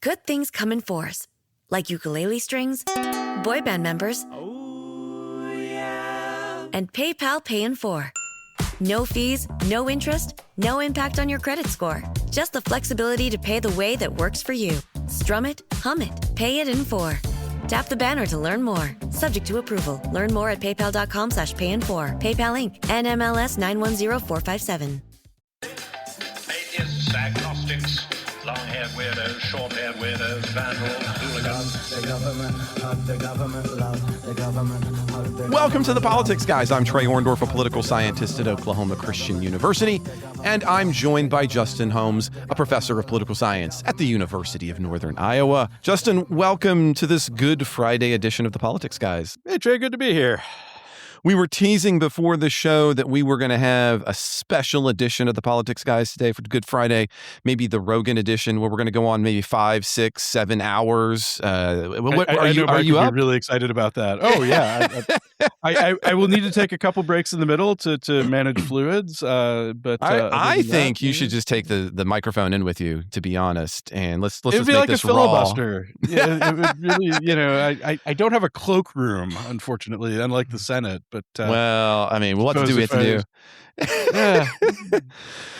Good things come in fours, like ukulele strings, boy band members, and PayPal Pay in 4. No fees, no interest, no impact on your credit score. Just the flexibility to pay the way that works for you. Strum it, hum it, pay it in 4. Tap the banner to learn more. Subject to approval. Learn more at paypal.com/payin4. PayPal Inc. NMLS 910457. Atheists, agnostics, long-haired weirdos, short-haired weirdos, vandals, hooligans. The government, love the government. Welcome to The Politics Guys. I'm Trey Orndorff, a political scientist at Oklahoma Christian University, and I'm joined by Justin Holmes, a professor of political science at the University of Northern Iowa. Justin, welcome to this Good Friday edition of The Politics Guys. Hey, Trey, good to be here. We were teasing before the show that we were going to have a special edition of The Politics Guys today for Good Friday, maybe the Rogan edition, where we're going to go on maybe 5, 6, 7 hours. Are you up? Really excited about that. Oh, yeah. I will need to take a couple breaks in the middle to manage fluids. But I think you should just take the microphone in with you, to be honest, and let's just make like this a filibuster. Yeah, it would really, I don't have a cloakroom, unfortunately, unlike the Senate. But well, I mean, what to do we have to do? Yeah.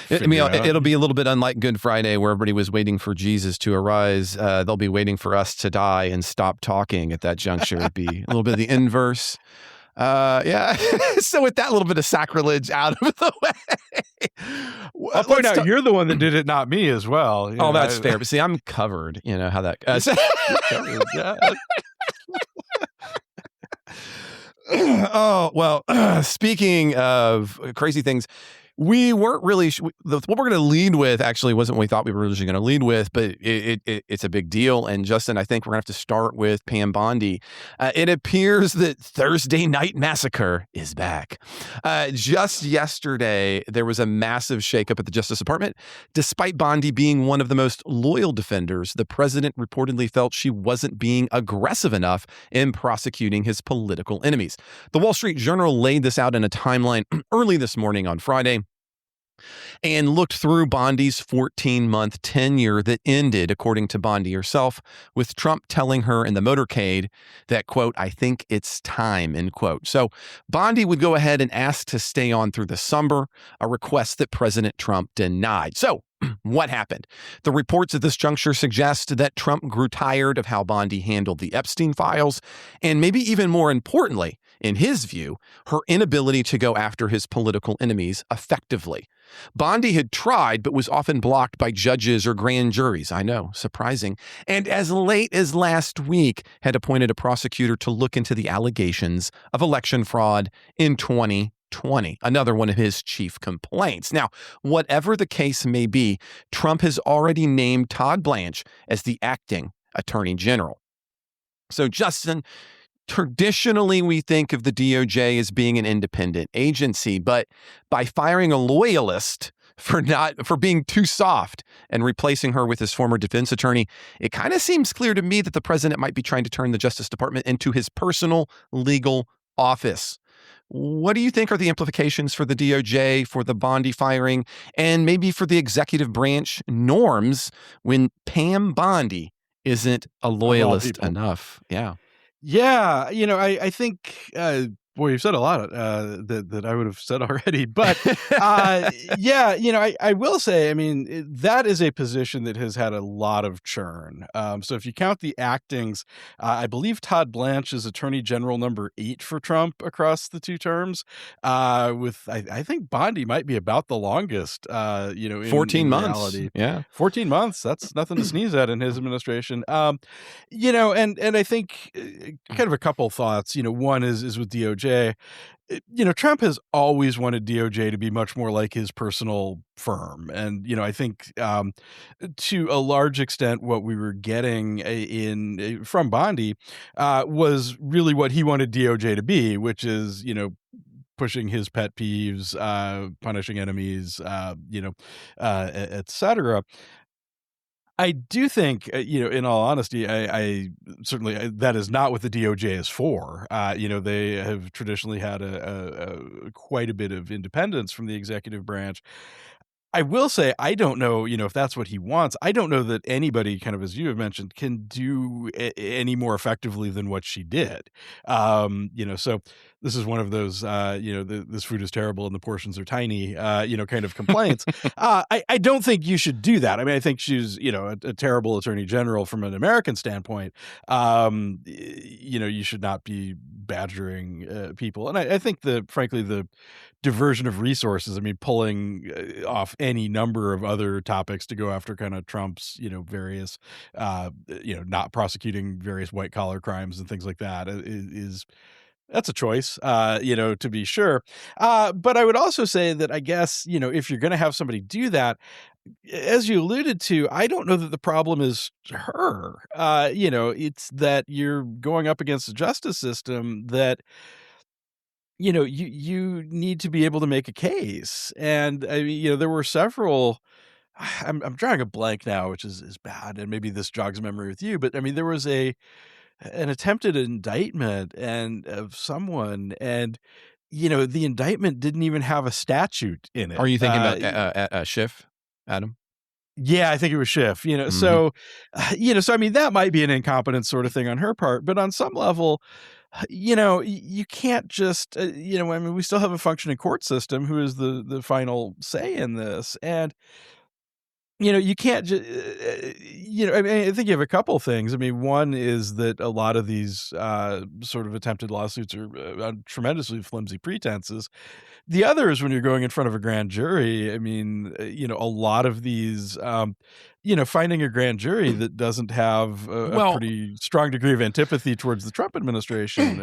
It'll be a little bit unlike Good Friday, where everybody was waiting for Jesus to arise. They'll be waiting for us to die and stop talking at that juncture. It'd be a little bit of the inverse. Yeah. So with that little bit of sacrilege out of the way, I'll point out you're the one that did it, not me as well. Oh, that's fair. But see, I'm covered. You know how that. Covered, yeah. Oh, well, speaking of crazy things, we weren't really what we're going to lead with actually wasn't what we thought we were originally going to lead with, but it's a big deal. And Justin, I think we're going to have to start with Pam Bondi. It appears that Thursday Night Massacre is back. Just yesterday, there was a massive shakeup at the Justice Department. Despite Bondi being one of the most loyal defenders, the president reportedly felt she wasn't being aggressive enough in prosecuting his political enemies. The Wall Street Journal laid this out in a timeline early this morning on Friday, and looked through Bondi's 14-month tenure that ended, according to Bondi herself, with Trump telling her in the motorcade that, quote, "I think it's time," end quote. So Bondi would go ahead and ask to stay on through the summer, a request that President Trump denied. So what happened? The reports at this juncture suggest that Trump grew tired of how Bondi handled the Epstein files, and maybe even more importantly, in his view, her inability to go after his political enemies effectively. Bondi had tried, but was often blocked by judges or grand juries. I know, surprising. And as late as last week, had appointed a prosecutor to look into the allegations of election fraud in 2020, another one of his chief complaints. Now, whatever the case may be, Trump has already named Todd Blanche as the acting attorney general. So, Justin, traditionally, we think of the DOJ as being an independent agency, but by firing a loyalist for being too soft and replacing her with his former defense attorney, it kind of seems clear to me that the president might be trying to turn the Justice Department into his personal legal office. What do you think are the implications for the DOJ, for the Bondi firing, and maybe for the executive branch norms when Pam Bondi isn't a loyalist enough? Yeah. Yeah, I think, boy, you've said a lot that I would have said already. But yeah, I will say, I mean, that is a position that has had a lot of churn. So if you count the actings, I believe Todd Blanche is Attorney General number 8 for Trump across the two terms. With I think Bondi might be about the longest. 14 months. Reality. Yeah, 14 months. That's nothing to sneeze at in his administration. And I think kind of a couple thoughts. One is with DOJ. Trump has always wanted DOJ to be much more like his personal firm. And, I think to a large extent, what we were getting from Bondi was really what he wanted DOJ to be, which is, pushing his pet peeves, punishing enemies, et cetera. I do think, in all honesty, I certainly that is not what the DOJ is for. They have traditionally had a quite a bit of independence from the executive branch. I will say, I don't know, if that's what he wants. I don't know that anybody, kind of as you have mentioned, can do any more effectively than what she did. So this is one of those, this food is terrible and the portions are tiny, kind of complaints. I don't think you should do that. I mean, I think she's, a terrible attorney general from an American standpoint. You should not be badgering people. And I think frankly, the diversion of resources, I mean, pulling off any number of other topics to go after kind of Trump's, various, not prosecuting various white collar crimes and things like that is that's a choice, to be sure. But I would also say that I guess, if you're going to have somebody do that, as you alluded to, I don't know that the problem is her. It's that you're going up against a justice system that, you need to be able to make a case. And I mean, there were several. I'm drawing a blank now, which is bad, and maybe this jogs memory with you. But I mean, there was an attempted indictment and of someone, and the indictment didn't even have a statute in it. Are you thinking about Schiff, Adam? Yeah, I think it was Schiff. So I mean, that might be an incompetence sort of thing on her part, but on some level, you can't just, I mean, we still have a functioning court system who is the final say in this. And, you can't just, I mean, I think you have a couple things. I mean, one is that a lot of these sort of attempted lawsuits are on tremendously flimsy pretenses. The other is when you're going in front of a grand jury. I mean, a lot of these, finding a grand jury that doesn't have a pretty strong degree of antipathy towards the Trump administration,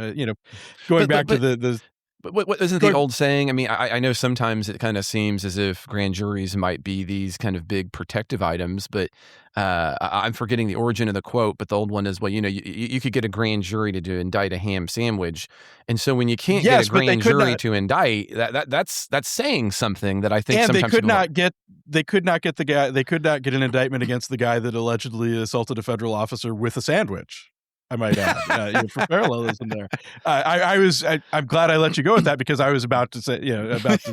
going back to the But what isn't the old saying? I mean, I know sometimes it kind of seems as if grand juries might be these kind of big protective items, but I'm forgetting the origin of the quote, but the old one is, well, you could get a grand jury to indict a ham sandwich. And so when you can't get a grand jury to indict, that's saying something that I think sometimes they could not get an indictment against the guy that allegedly assaulted a federal officer with a sandwich. I might add, for parallelism there. I'm glad I let you go with that, because I was about to say, and that's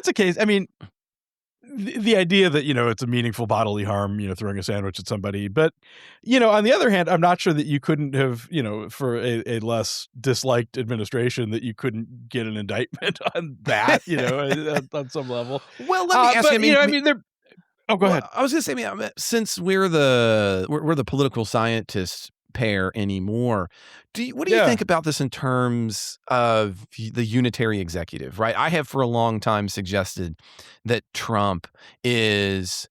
a case. I mean, the idea that, it's a meaningful bodily harm, throwing a sandwich at somebody. But, on the other hand, I'm not sure that you couldn't have, for a less disliked administration, that you couldn't get an indictment on that, on some level. Well, let me ask you, Oh, go ahead. I was going to say, since we're the political scientists pair anymore, what do you think about this in terms of the unitary executive? Right, I have for a long time suggested that Trump is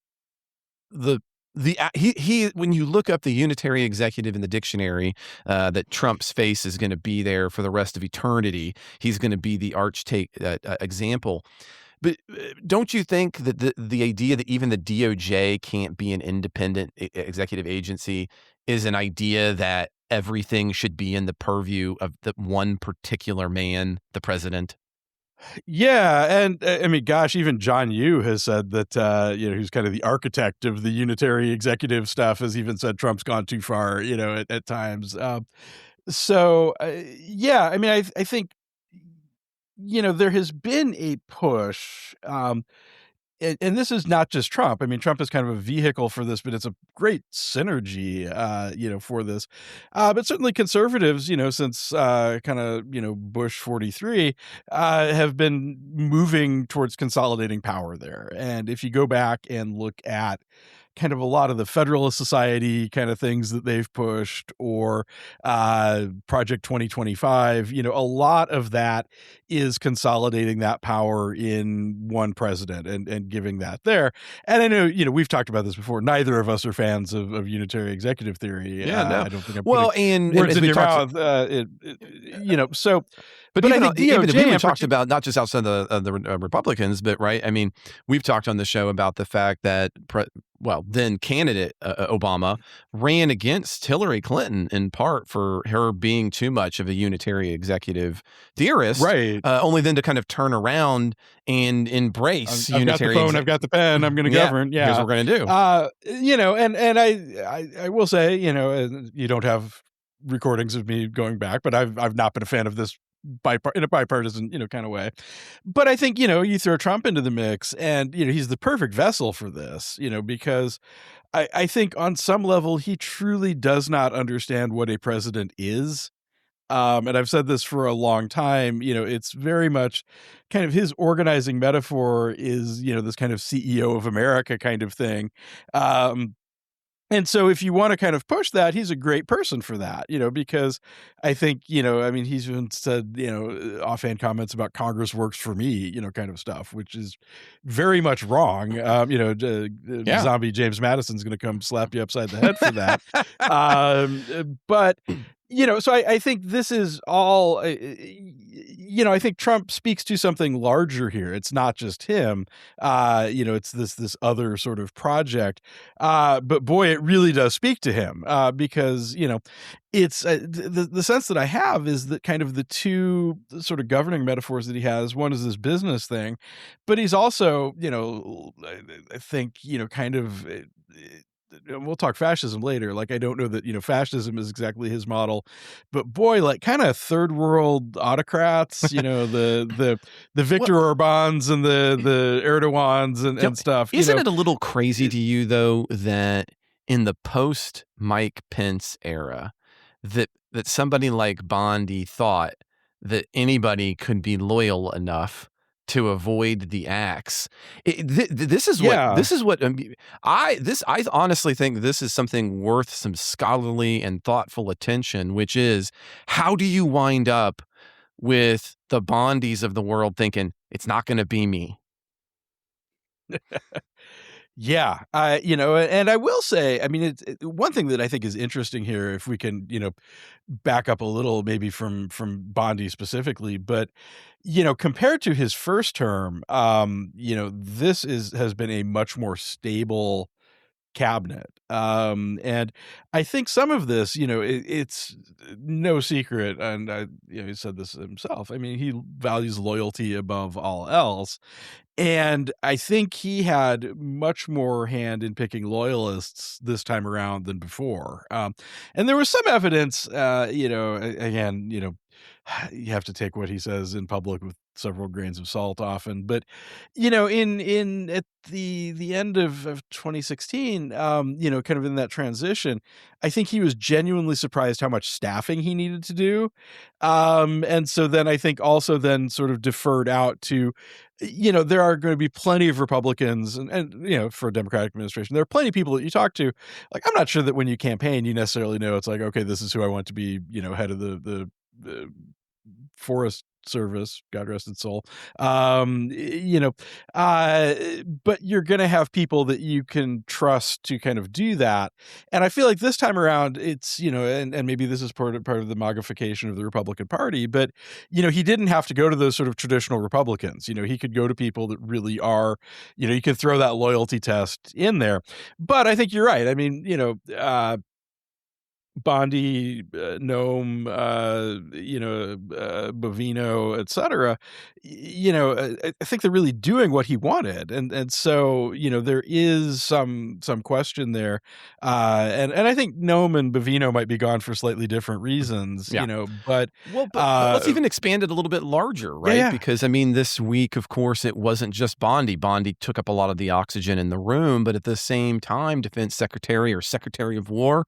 he when you look up the unitary executive in the dictionary, that Trump's face is going to be there for the rest of eternity. He's going to be the example. But don't you think that the idea that even the DOJ can't be an independent executive agency is an idea that everything should be in the purview of the one particular man, the president? Yeah, and I mean, gosh, even John Yoo has said that who's kind of the architect of the unitary executive stuff, has even said Trump's gone too far, at times. I mean, I think there has been a push, and this is not just Trump. I mean, Trump is kind of a vehicle for this, but it's a great synergy, for this. But certainly conservatives, since kind of, Bush 43, have been moving towards consolidating power there. And if you go back and look at kind of a lot of the Federalist Society kind of things that they've pushed, or Project 2025, a lot of that is consolidating that power in one president and giving that there. And I know, we've talked about this before. Neither of us are fans of unitary executive theory. Yeah, no. I don't think I'm and words in your mouth. So, but even I think we talked about not just outside the Republicans, but right. I mean, we've talked on the show about the fact that then candidate Obama ran against Hillary Clinton in part for her being too much of a unitary executive theorist, right? Only then to kind of turn around and embrace I've unitary. Got the phone, I've got the pen. I'm going to govern. Yeah, here's what we're going to do. And I will say, you don't have recordings of me going back, but I've not been a fan of this in a bipartisan, kind of way. But I think, you throw Trump into the mix and, he's the perfect vessel for this, because I think on some level, he truly does not understand what a president is. And I've said this for a long time, it's very much kind of his organizing metaphor is, this kind of CEO of America kind of thing. And so if you want to kind of push that, he's a great person for that, because I think, he's even said, offhand comments about Congress works for me, kind of stuff, which is very much wrong. Zombie James Madison's going to come slap you upside the head for that. But so I think this is all, I think Trump speaks to something larger here. It's not just him, it's this other sort of project. But boy, it really does speak to him because, it's the sense that I have is that kind of the two sort of governing metaphors that he has. One is this business thing, but he's also, I think, kind of, we'll talk fascism later. Like, I don't know that, fascism is exactly his model, but boy, like kind of third world autocrats, the Viktor Orbáns and the Erdogans and stuff. Isn't it a little crazy to you though, that in the post Mike Pence era, that somebody like Bondi thought that anybody could be loyal enough to avoid the axe? This is what I honestly think this is something worth some scholarly and thoughtful attention, which is, how do you wind up with the Bondis of the world thinking it's not going to be me? Yeah. And I will say, it's one thing that I think is interesting here, if we can, back up a little, maybe from Bondi specifically, but, compared to his first term, this has been a much more stable cabinet. And I think some of this, it's no secret. And he said this himself. He values loyalty above all else. And I think he had much more hand in picking loyalists this time around than before. And there was some evidence, again, you have to take what he says in public with several grains of salt often, but, in at the end of 2016, kind of in that transition, I think he was genuinely surprised how much staffing he needed to do. And so then I think also then sort of deferred out to, there are going to be plenty of Republicans and, for a Democratic administration, there are plenty of people that you talk to. Like, I'm not sure that when you campaign, you necessarily know it's like, okay, this is who I want to be, head of the Forest Service, God rest its soul. But you're going to have people that you can trust to kind of do that. And I feel like this time around, it's, and maybe this is part of the MAGAification of the Republican Party, but, he didn't have to go to those sort of traditional Republicans. He could go to people that really are, you could throw that loyalty test in there. But I think you're right. Bondi, Nome, Bovino, etc. I think they're really doing what he wanted, and so there is some question there, and I think Nome and Bovino might be gone for slightly different reasons, but let's even expand it a little bit larger, right? Yeah. Because this week, of course, it wasn't just Bondi. Bondi took up a lot of the oxygen in the room, but at the same time, Defense Secretary or Secretary of War,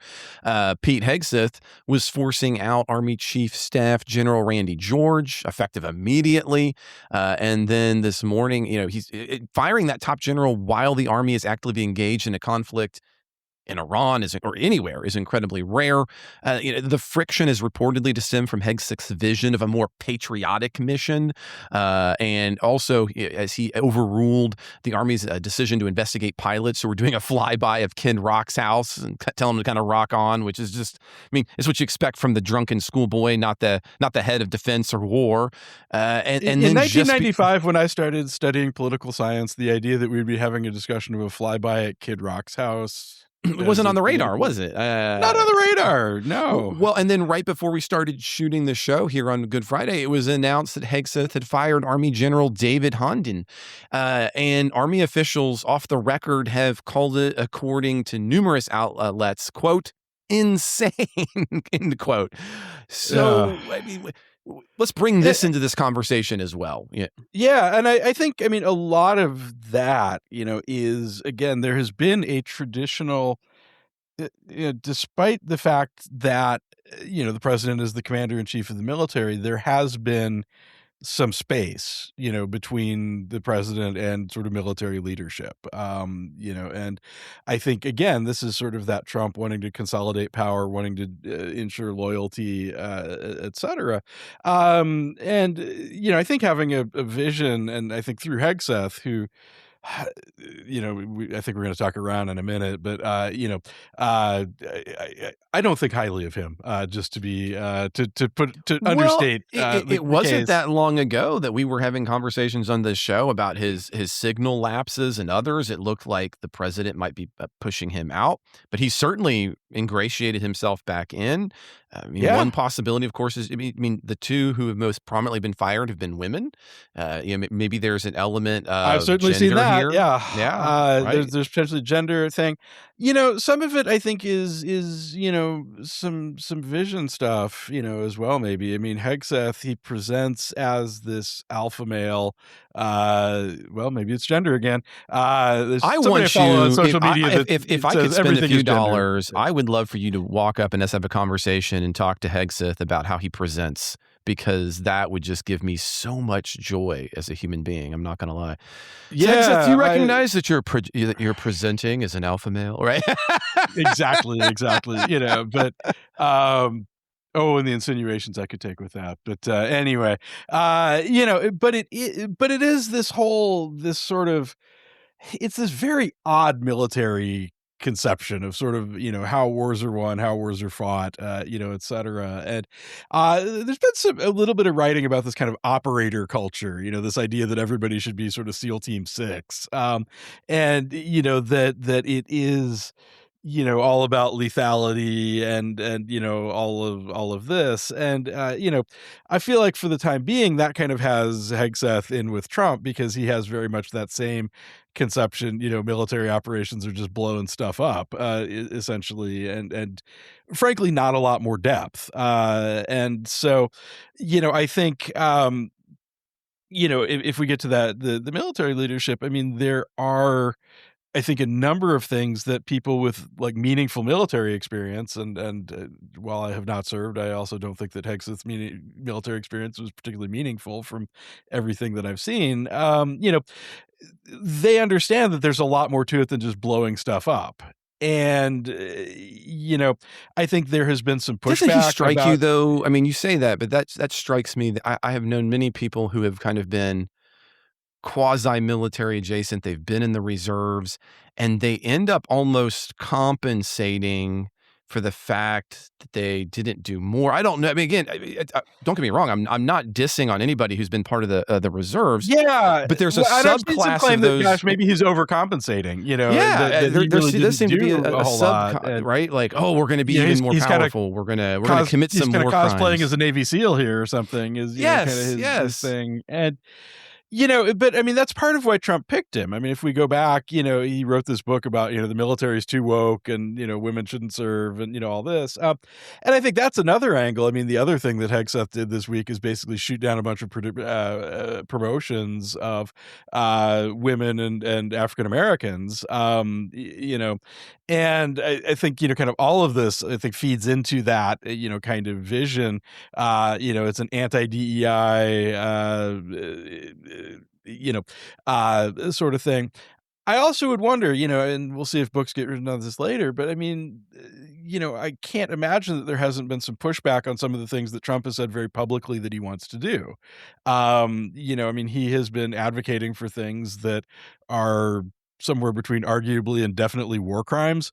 Pete Hegseth, was forcing out Army Chief Staff General Randy George, effective immediately. And then this morning, he's firing that top general while the Army is actively engaged in a conflict in Iran or anywhere is incredibly rare. The friction is reportedly to stem from Hegseth's vision of a more patriotic mission. And also, as he overruled the Army's decision to investigate pilots who were doing a flyby of Kid Rock's house and tell him to kind of rock on, which is just, it's what you expect from the drunken schoolboy, not the head of defense or war. And in then 1995, when I started studying political science, the idea that we'd be having a discussion of a flyby at Kid Rock's house, it wasn't on the radar, was it? Not on the radar, no. Well, and then right before we started shooting the show here on Good Friday, it was announced that Hegseth had fired Army General David Hondon. And Army officials off the record have called it, according to numerous outlets, quote, insane, end quote. So, let's bring this into this conversation as well. Yeah. Yeah, and I think, I mean, a lot of that, is, again, there has been a traditional, despite the fact that, the president is the commander in chief of the military, there has been some space, between the president and sort of military leadership. And I think, again, this is sort of that Trump wanting to consolidate power, wanting to ensure loyalty, et cetera. I think having a vision, and I think through Hegseth, who, I think we're going to talk around in a minute, but I don't think highly of him. Just to be to understate. It wasn't that long ago that we were having conversations on this show about his signal lapses and others. It looked like the president might be pushing him out, but he certainly ingratiated himself back in. One possibility, of course, is the two who have most prominently been fired have been women. Maybe there's an element of I've certainly seen that. here. Yeah. Right. There's potentially gender thing. Some of it I think is some vision stuff, as well. Maybe. Hegseth, he presents as this alpha male. Maybe it's gender again. I want you on social media. If I could spend a few dollars, I would love for you to walk up and let's have a conversation and talk to Hegseth about how he presents, because that would just give me so much joy as a human being. I'm not going to lie. Yeah, Hegseth, do you recognize that you're presenting as an alpha male, right? Exactly. But and the insinuations I could take with that. But anyway, but it is this sort of, it's this very odd military conception of sort of, how wars are won, how wars are fought, et cetera. And there's been a little bit of writing about this kind of operator culture, this idea that everybody should be sort of SEAL Team 6. And, that it is, all about lethality and all of this. And, I feel like for the time being, that kind of has Hegseth in with Trump, because he has very much that same conception, military operations are just blowing stuff up, essentially. And frankly, not a lot more depth. And so, I think, if we get to that, the military leadership, there are, I think, a number of things that people with like meaningful military experience, and while I have not served, I also don't think that Hegseth's military experience was particularly meaningful from everything that I've seen. They understand that there's a lot more to it than just blowing stuff up. And, I think there has been some pushback. Doesn't he strike you, though? You say that, but that strikes me. I have known many people who have kind of been quasi-military adjacent. They've been in the reserves, and they end up almost compensating for the fact that they didn't do more. I don't know. Again, don't get me wrong. I'm not dissing on anybody who's been part of the reserves. Yeah, but there's a subclass of those. Gosh, maybe he's overcompensating. There does seem to be a sub, right? Like, we're going to be even more powerful. We're going to commit some more crimes. He's kind of cosplaying as a Navy SEAL here or something. Is kind of his thing. And but that's part of why Trump picked him. If we go back, he wrote this book about, the military's too woke and, women shouldn't serve and, all this. And I think that's another angle. The other thing that Hegseth did this week is basically shoot down a bunch of promotions of women and African Americans, and I think, kind of all of this, I think, feeds into that, kind of vision. It's an anti-DEI, sort of thing. I also would wonder, and we'll see if books get written on this later, but I can't imagine that there hasn't been some pushback on some of the things that Trump has said very publicly that he wants to do. He has been advocating for things that are somewhere between arguably and definitely war crimes.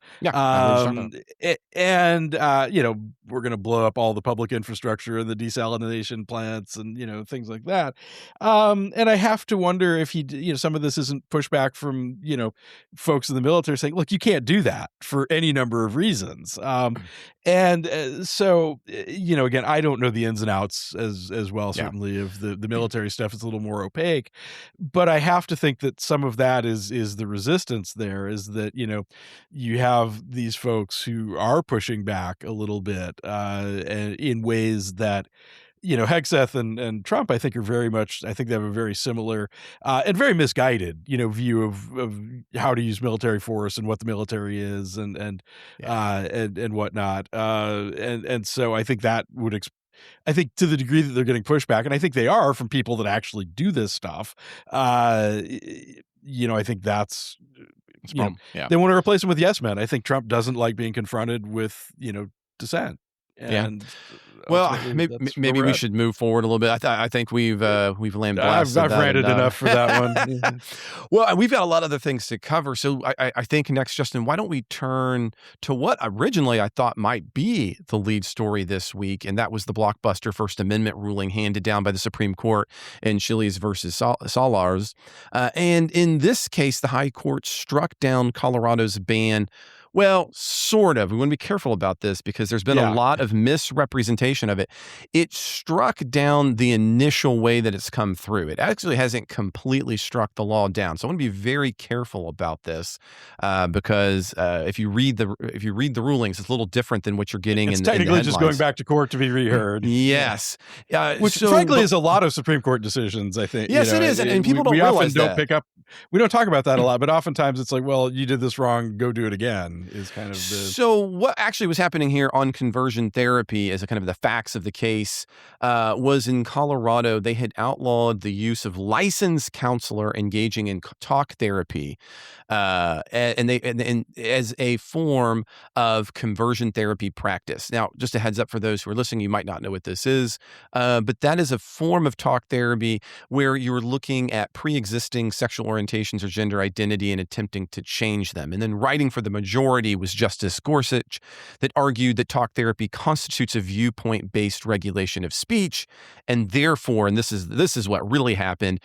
We're going to blow up all the public infrastructure and the desalination plants and, things like that. And I have to wonder if some of this isn't pushback from, folks in the military saying, look, you can't do that for any number of reasons. So, again, I don't know the ins and outs as well, certainly of the military stuff. It's a little more opaque, but I have to think that some of that is the resistance there, is that, you have these folks who are pushing back a little bit, in ways that Hegseth and Trump, I think, are very much, I think they have a very similar and very misguided, view of how to use military force and what the military is and whatnot. And so I think that would, I think to the degree that they're getting pushback, and I think they are from people that actually do this stuff, I think that's, they want to replace them with yes men. I think Trump doesn't like being confronted with, dissent. And well, maybe we should move forward a little bit. I think we've lambasted. I've ranted enough for that one. Well, we've got a lot of other things to cover. So I think next, Justin, why don't we turn to what originally I thought might be the lead story this week, and that was the blockbuster First Amendment ruling handed down by the Supreme Court in Chiles versus Salars. And in this case, the High Court struck down Colorado's ban. Well, sort of. We want to be careful about this because there's been a lot of misrepresentation of it. It struck down the initial way that it's come through. It actually hasn't completely struck the law down. So I want to be very careful about this because if you read the rulings, it's a little different than what you're getting. It's in technically the just going back to court to be reheard. Yes, which frankly is a lot of Supreme Court decisions. I think. Yes, it is, and people don't realize often don't pick up. We don't talk about that a lot, but oftentimes it's like, well, you did this wrong. Go do it again. Is kind of the... So what actually was happening here on conversion therapy as a kind of the facts of the case was in Colorado, they had outlawed the use of licensed counselor engaging in talk therapy and as a form of conversion therapy practice. Now, just a heads up for those who are listening, you might not know what this is, but that is a form of talk therapy where you're looking at pre-existing sexual orientations or gender identity and attempting to change them. And then writing for the majority was Justice Gorsuch that argued that talk therapy constitutes a viewpoint-based regulation of speech, and therefore, and this is what really happened,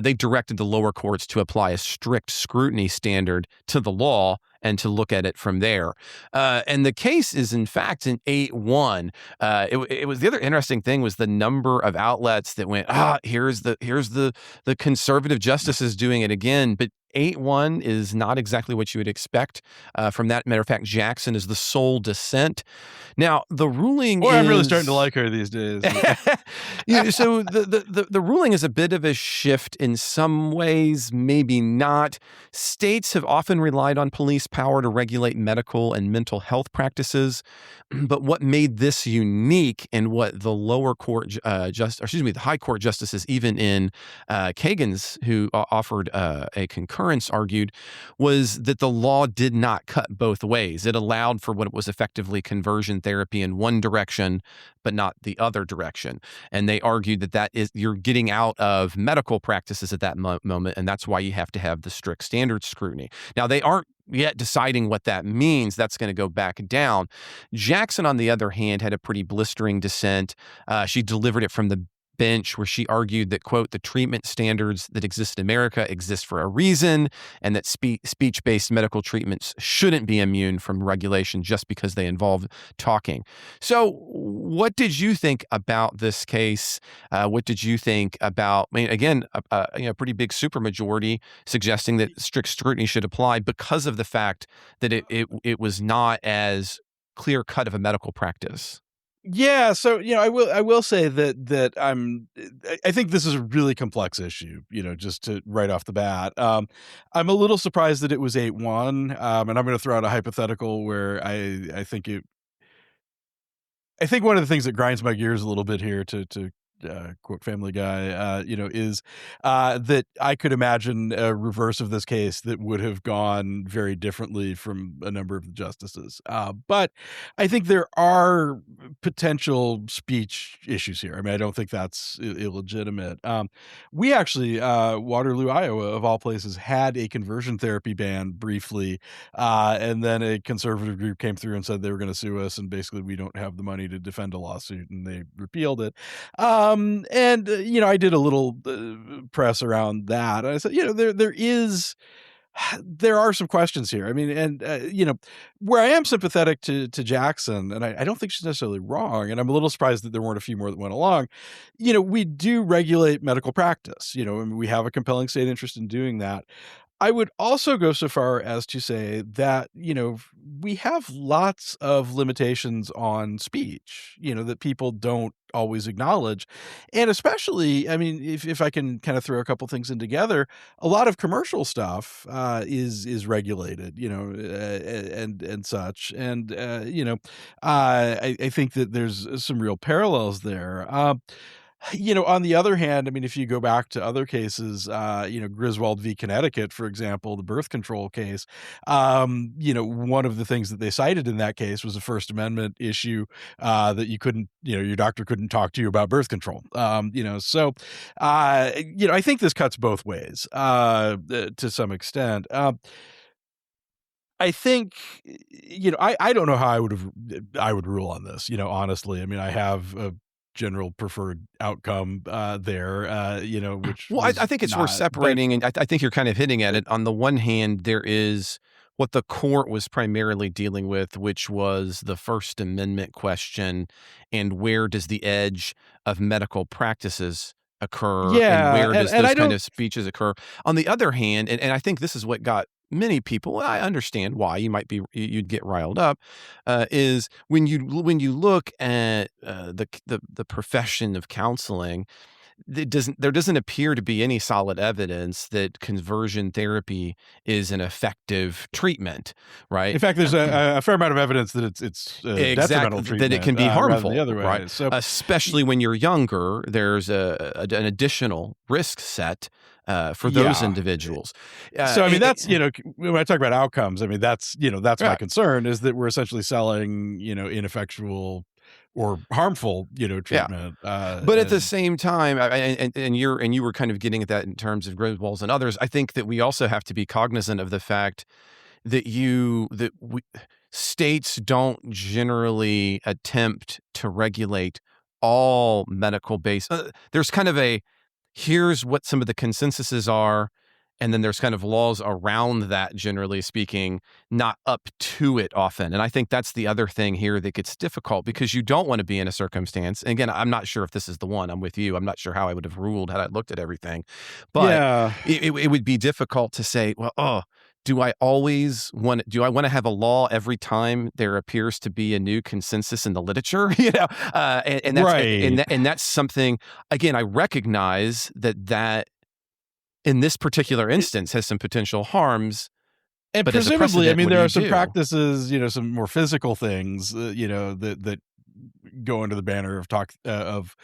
they directed the lower courts to apply a strict scrutiny standard to the law and to look at it from there. And the case is, in fact, an 8-1. It was the other interesting thing was the number of outlets that went, here's the conservative justices doing it again. But 8-1 is not exactly what you would expect from that. Matter of fact, Jackson is the sole dissent. Now, the ruling I'm really starting to like her these days. So the ruling is a bit of a shift in some ways, maybe not. States have often relied on police power to regulate medical and mental health practices. But what made this unique and what the lower court the high court justices, even in Kagan's, who offered a concurrence, argued was that the law did not cut both ways. It allowed for what was effectively conversion therapy in one direction, but not the other direction. And they argued that is you're getting out of medical practices at that moment, and that's why you have to have the strict standard scrutiny. Now, they aren't yet deciding what that means. That's going to go back down. Jackson, on the other hand, had a pretty blistering dissent. She delivered it from the bench where she argued that, quote, the treatment standards that exist in America exist for a reason, and that speech-based medical treatments shouldn't be immune from regulation just because they involve talking. So what did you think about this case? What did you think about, again, a pretty big supermajority suggesting that strict scrutiny should apply because of the fact that it was not as clear-cut of a medical practice? Yeah, so I will say that I think this is a really complex issue. Just to right off the bat, I'm a little surprised that it was 8-1, and I'm going to throw out a hypothetical where I think one of the things that grinds my gears a little bit here to quote Family Guy, is that I could imagine a reverse of this case that would have gone very differently from a number of the justices. But I think there are potential speech issues here. I don't think that's illegitimate. We actually, Waterloo, Iowa, of all places, had a conversion therapy ban briefly, and then a conservative group came through and said they were going to sue us, and basically we don't have the money to defend a lawsuit, and they repealed it. I did a little press around that. I said, there are some questions here. Where I am sympathetic to Jackson, and I don't think she's necessarily wrong, and I'm a little surprised that there weren't a few more that went along. We do regulate medical practice, and we have a compelling state interest in doing that. I would also go so far as to say that, we have lots of limitations on speech, that people don't always acknowledge. And especially, I mean, if I can kind of throw a couple things in together, a lot of commercial stuff is regulated, and such. And I think that there's some real parallels there. On the other hand, I mean, if you go back to other cases, Griswold v. Connecticut, for example, the birth control case, one of the things that they cited in that case was a First Amendment issue, that you couldn't, your doctor couldn't talk to you about birth control. So, I think this cuts both ways, to some extent. I think, I don't know how I would rule on this, honestly. I mean, I have a general preferred outcome there, which Well, I think it's worth not, separating, and I think you're kind of hitting at it. On the one hand, there is what the court was primarily dealing with, which was the First Amendment question, and where does the edge of medical practices occur, and yeah, where does and those I kind don't, of speeches occur. On the other hand, and I think this is what got many people, I understand why you'd get riled up, is when you look at the profession of counseling, there doesn't appear to be any solid evidence that conversion therapy is an effective treatment, right? in fact, there's a fair amount of evidence that it's detrimental Exactly, treatment, that it can be rather than harmful, the other way. right? So Especially when you're younger, there's an additional risk set for those yeah. individuals. So, I mean, that's, And- when I talk about outcomes, I mean, that's my Right. concern is that we're essentially selling, ineffectual or harmful, treatment. But at the same time, and you were kind of getting at that in terms of Griswold and others. I think that we also have to be cognizant of the fact that states don't generally attempt to regulate all medical based. There's kind of here's what some of the consensuses are, and then there's kind of laws around that, generally speaking, not up to it often. And I think that's the other thing here that gets difficult, because you don't want to be in a circumstance. And again, I'm not sure if this is the one. I'm with you. I'm not sure how I would have ruled had I looked at everything. But yeah. it would be difficult to say, well, do I want to have a law every time there appears to be a new consensus in the literature? And that's Right. and that's something. Again, I recognize that in this particular instance has some potential harms. And But as a presumably, I precedent, mean, what do there you are some do? practices, some more physical things, that go under the banner of of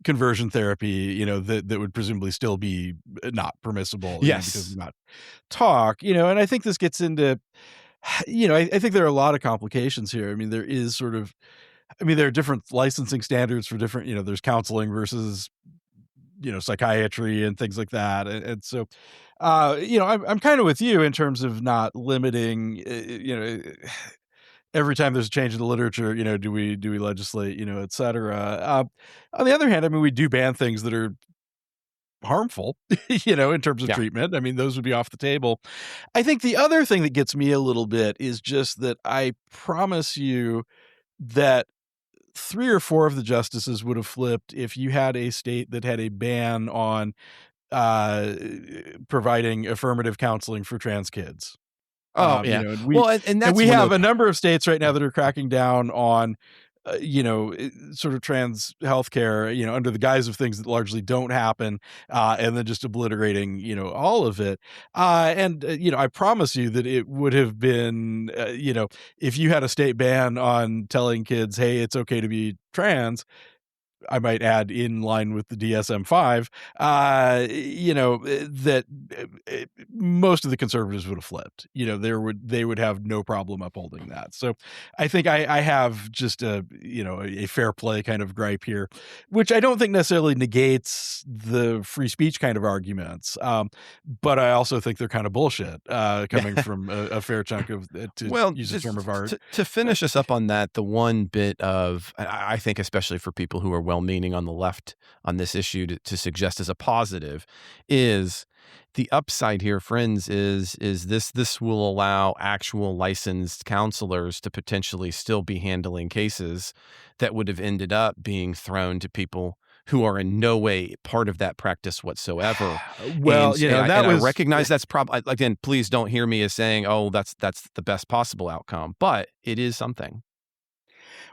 conversion therapy, that would presumably still be not permissible, because Yes. of not talk, and I think this gets into, I think there are a lot of complications here. I mean, there is there are different licensing standards for different, there's counseling versus, psychiatry and things like that. And so, I'm kind of with you in terms of not limiting, every time there's a change in the literature, do we legislate, et cetera. On the other hand, I mean, we do ban things that are harmful, in terms of Yeah. treatment. I mean, those would be off the table. I think the other thing that gets me a little bit is just that I promise you that 3 or 4 of the justices would have flipped if you had a state that had a ban on uh, providing affirmative counseling for trans kids. Oh, yeah. And Well, and that's we one of have the a number of states right now that are cracking down on, sort of trans healthcare, under the guise of things that largely don't happen, and then just obliterating, all of it. I promise you that it would have been, if you had a state ban on telling kids, hey, it's okay to be trans, I might add in line with the DSM-5, that most of the conservatives would have flipped. They would have no problem upholding that. So I think I have just a fair play kind of gripe here, which I don't think necessarily negates the free speech kind of arguments. But I also think they're kind of bullshit, coming from a fair chunk of, to use a just term of art. to finish us up on that, the one bit of, I think, especially for people who are well-meaning on the left on this issue, to suggest as a positive, is the upside here, friends, is this will allow actual licensed counselors to potentially still be handling cases that would have ended up being thrown to people who are in no way part of that practice whatsoever. Well, and that was I recognize that's probably, again, please don't hear me as saying, oh, that's the best possible outcome, but it is something.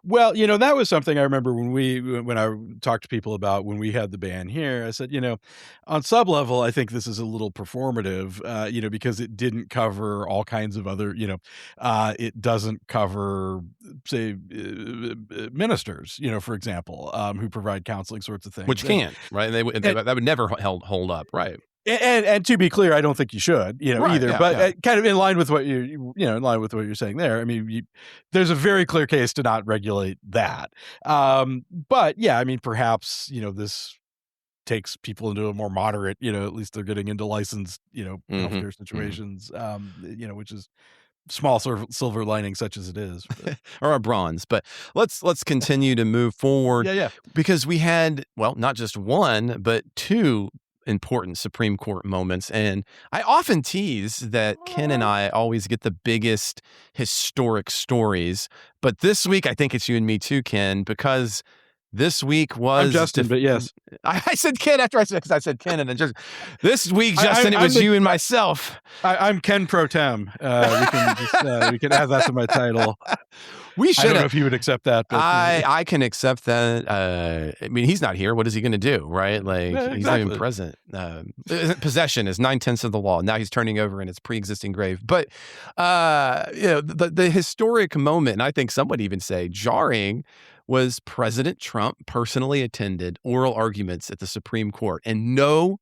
Well, that was something I remember when I talked to people about when we had the ban here. I said, on sub level, I think this is a little performative, because it didn't cover all kinds of other, it doesn't cover, say, ministers, for example, who provide counseling sorts of things. Which can, right? That would never hold up, right? And to be clear, I don't think you should, Right, either. yeah, but yeah. Kind of in line with what you're saying there. I mean, there's a very clear case to not regulate that. But yeah, I mean, perhaps this takes people into a more moderate, at least they're getting into licensed, healthcare situations, which is small silver lining, such as it is. Or a bronze. But let's continue to move forward. Yeah. Because we had, well, not just one, but two important Supreme Court moments. And I often tease that Ken and I always get the biggest historic stories. But this week, I think it's you and me too, Ken, because this week was... I'm Justin, but yes. I said Ken after I said Ken, and then just this week, Justin, it was you and myself. I'm Ken Pro Tem. We can add that to my title. We should. I don't know if he would accept that. But I can accept that. I mean, he's not here. What is he going to do, right? Like, exactly. He's not even present. Possession is 9/10 of the law. Now he's turning over in its pre-existing grave. But the historic moment, and I think some would even say jarring, was President Trump personally attended oral arguments at the Supreme Court, and no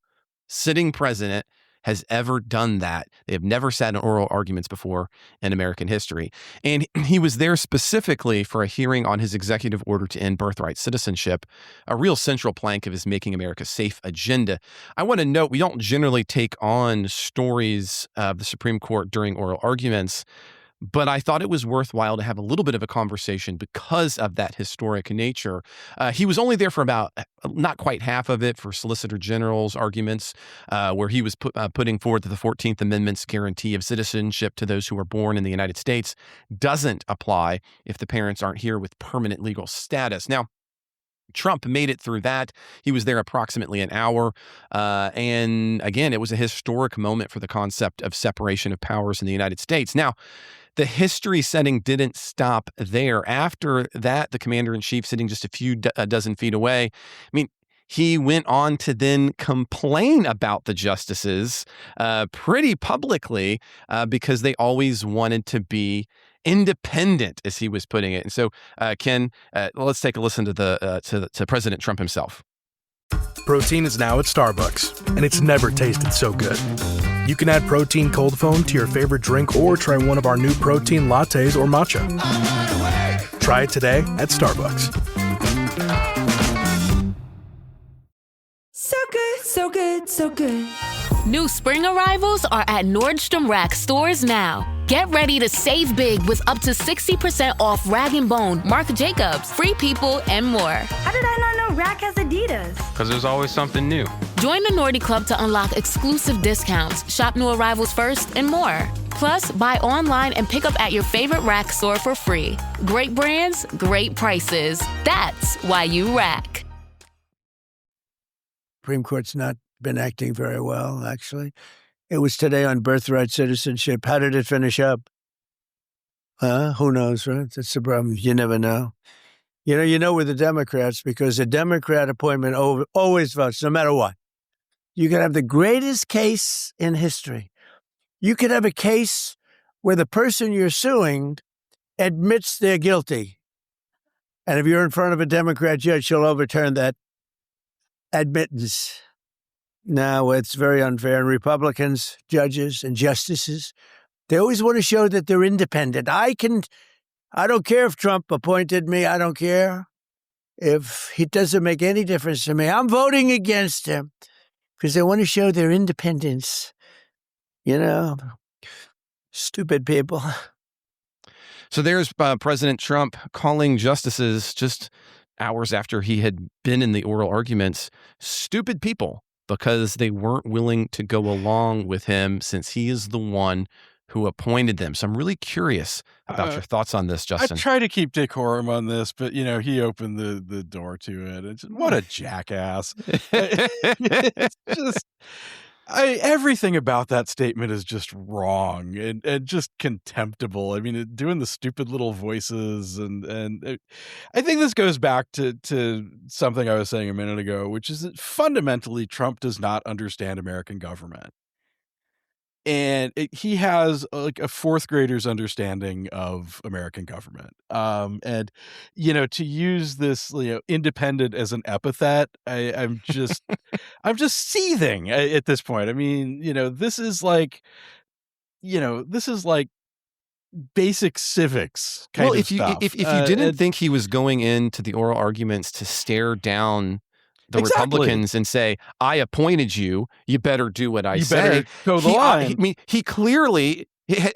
sitting president has ever done that. They have never sat in oral arguments before in American history. And he was there specifically for a hearing on his executive order to end birthright citizenship, a real central plank of his Making America Safe agenda. I want to note, we don't generally take on stories of the Supreme Court during oral arguments, but I thought it was worthwhile to have a little bit of a conversation because of that historic nature. He was only there for about not quite half of it for Solicitor General's arguments, where he was putting forward that the 14th Amendment's guarantee of citizenship to those who are born in the United States doesn't apply if the parents aren't here with permanent legal status. Now, Trump made it through that. He was there approximately an hour. And again, it was a historic moment for the concept of separation of powers in the United States. Now, the history setting didn't stop there. After that, the commander-in-chief, sitting just a dozen feet away, I mean, he went on to then complain about the justices pretty publicly because they always wanted to be independent, as he was putting it. And so, Ken, let's take a listen to President Trump himself. Protein is now at Starbucks, and it's never tasted so good. You can add protein cold foam to your favorite drink or try one of our new protein lattes or matcha. Try it today at Starbucks. So good, so good, so good. New spring arrivals are at Nordstrom Rack stores now. Get ready to save big with up to 60% off Rag & Bone, Marc Jacobs, Free People, and more. How did I not know Rack has Adidas? Because there's always something new. Join the Nordy Club to unlock exclusive discounts, shop new arrivals first, and more. Plus, buy online and pick up at your favorite Rack store for free. Great brands, great prices. That's why you Rack. Supreme Court's not been acting very well, actually. It was today on Birthright Citizenship. How did it finish up? Who knows, right? That's the problem. You never know. You know with the Democrats, because a Democrat appointment always votes, no matter what. You can have the greatest case in history. You could have a case where the person you're suing admits they're guilty. And if you're in front of a Democrat judge, she'll overturn that admittance. No, it's very unfair. And Republicans, judges, and justices, they always want to show that they're independent. I don't care if Trump appointed me. I don't care if it doesn't make any difference to me. I'm voting against him because they want to show their independence. Stupid people. So there's President Trump calling justices just hours after he had been in the oral arguments stupid people, because they weren't willing to go along with him, since he is the one who appointed them. So I'm really curious about your thoughts on this, Justin. I try to keep decorum on this, but he opened the door to it. It's what a jackass. It's just everything about that statement is just wrong and just contemptible. I mean, doing the stupid little voices I think this goes back to something I was saying a minute ago, which is that fundamentally Trump does not understand American government. And he has like a fourth grader's understanding of American government. And to use this, independent as an epithet, I'm just seething at this point. I mean, this is like basic civics kind of stuff. If you didn't think he was going into the oral arguments to stare down the Republicans and say, I appointed you, you better do what I say. Better toe the line. I mean, he clearly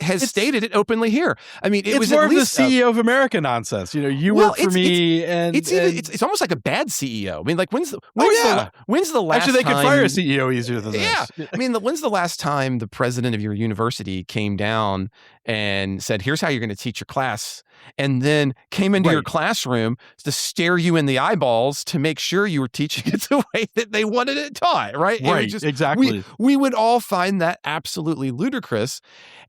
has stated it openly here. I mean, it was more of the CEO of America nonsense. You work for me, it's almost like a bad CEO. I mean, like when's the last Actually, they time, could fire a CEO easier than this. Yeah, I mean, when's the last time the president of your university came down and said, "Here's how you're going to teach your class," and then came into your classroom to stare you in the eyeballs to make sure you were teaching it the way that they wanted it taught, right? Right, exactly. We would all find that absolutely ludicrous.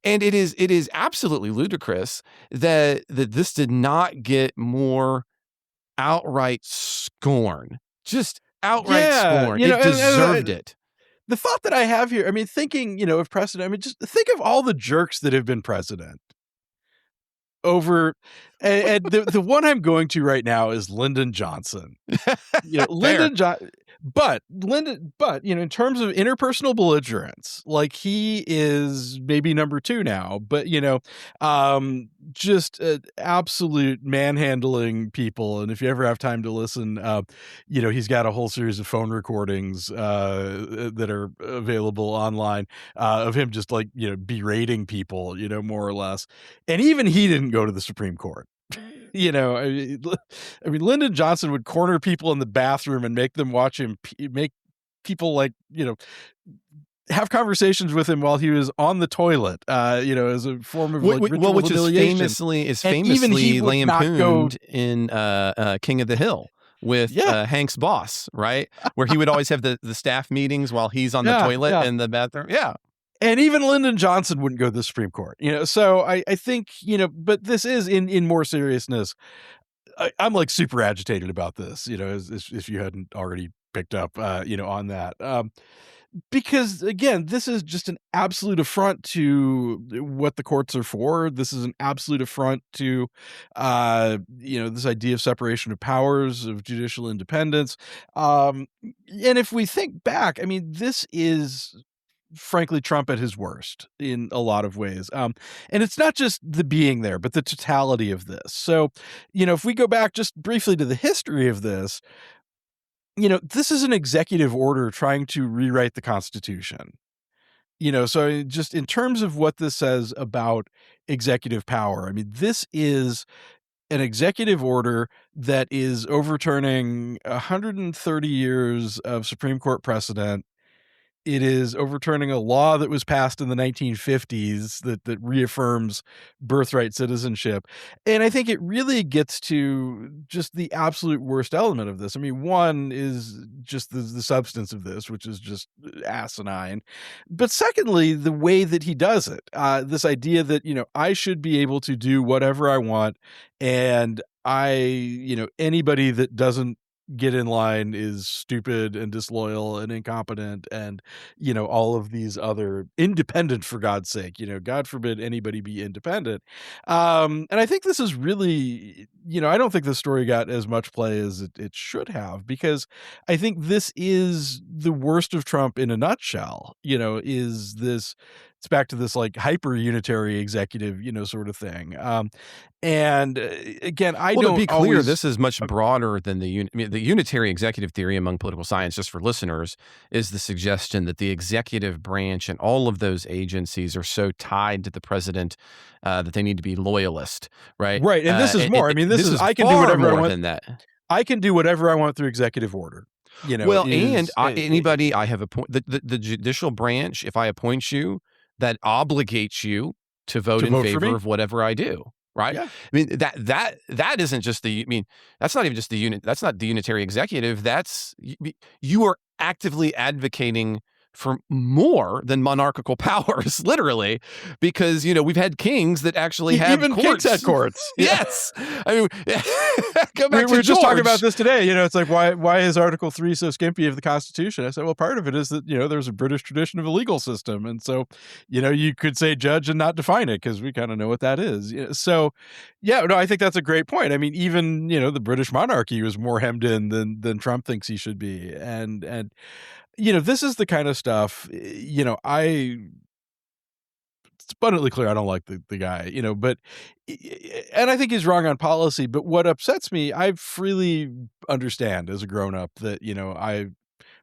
And it is absolutely ludicrous that this did not get more outright scorn. Just outright scorn. It deserved it. The thought that I have here, I mean, thinking, of precedent, I mean, just think of all the jerks that have been president over, and the one I'm going to right now is Lyndon Johnson. Lyndon Johnson. But in terms of interpersonal belligerence, like he is maybe number 2 now, but just absolute manhandling people. And if you ever have time to listen, he's got a whole series of phone recordings that are available online of him just like, berating people, more or less. And even he didn't go to the Supreme Court. I mean, Lyndon Johnson would corner people in the bathroom and make them watch him, make people like, have conversations with him while he was on the toilet, as a form of like ritual which humiliation. is famously lampooned in King of the Hill with Hank's boss, right? Where he would always have the staff meetings while he's on the toilet in the bathroom. Yeah. And even Lyndon Johnson wouldn't go to the Supreme Court, so I think, but this is in more seriousness. I'm like super agitated about this, if you hadn't already picked up, on that. Because again, this is just an absolute affront to what the courts are for. This is an absolute affront to, this idea of separation of powers, of judicial independence. And if we think back, I mean, this is frankly Trump at his worst in a lot of ways. And it's not just the being there, but the totality of this. So, if we go back just briefly to the history of this, this is an executive order trying to rewrite the Constitution. So just in terms of what this says about executive power, I mean, this is an executive order that is overturning 130 years of Supreme Court precedent. It is overturning a law that was passed in the 1950s that reaffirms birthright citizenship. And I think it really gets to just the absolute worst element of this. I mean, one is just the substance of this, which is just asinine. But secondly, the way that he does it, this idea that, I should be able to do whatever I want. And anybody that doesn't get in line is stupid and disloyal and incompetent and, all of these other independent, for God's sake, God forbid anybody be independent. And I think this is really, I don't think this story got as much play as it should have, because I think this is the worst of Trump in a nutshell, is this, it's back to this like hyper unitary executive, sort of thing. And again, to be clear, this is much broader than the unitary executive theory among political science, just for listeners, is the suggestion that the executive branch and all of those agencies are so tied to the president that they need to be loyalist, right? Right. And this is more. I mean, this is I can do whatever I want than that. I can do whatever I want through executive order. Anybody I have appointed, the judicial branch, if I appoint you, that obligates you to vote in vote for favor me. of whatever I do. Right. Yeah. I mean, that isn't just that's not even just the unit. That's not the unitary executive. You are actively advocating for more than monarchical powers, literally, because, we've had kings that actually have even courts. kings had courts. Yes. I mean, go back we were to just talking about George. this today. It's like, why is Article 3 so skimpy of the Constitution? I said, well, part of it is that, there's a British tradition of a legal system. And so, you could say judge and not define it because we kind of know what that is. So, yeah, no, I think that's a great point. I mean, even, the British monarchy was more hemmed in than Trump thinks he should be. And this is the kind of stuff, it's abundantly clear I don't like the guy, but, and I think he's wrong on policy, but what upsets me, I freely understand as a grown up that,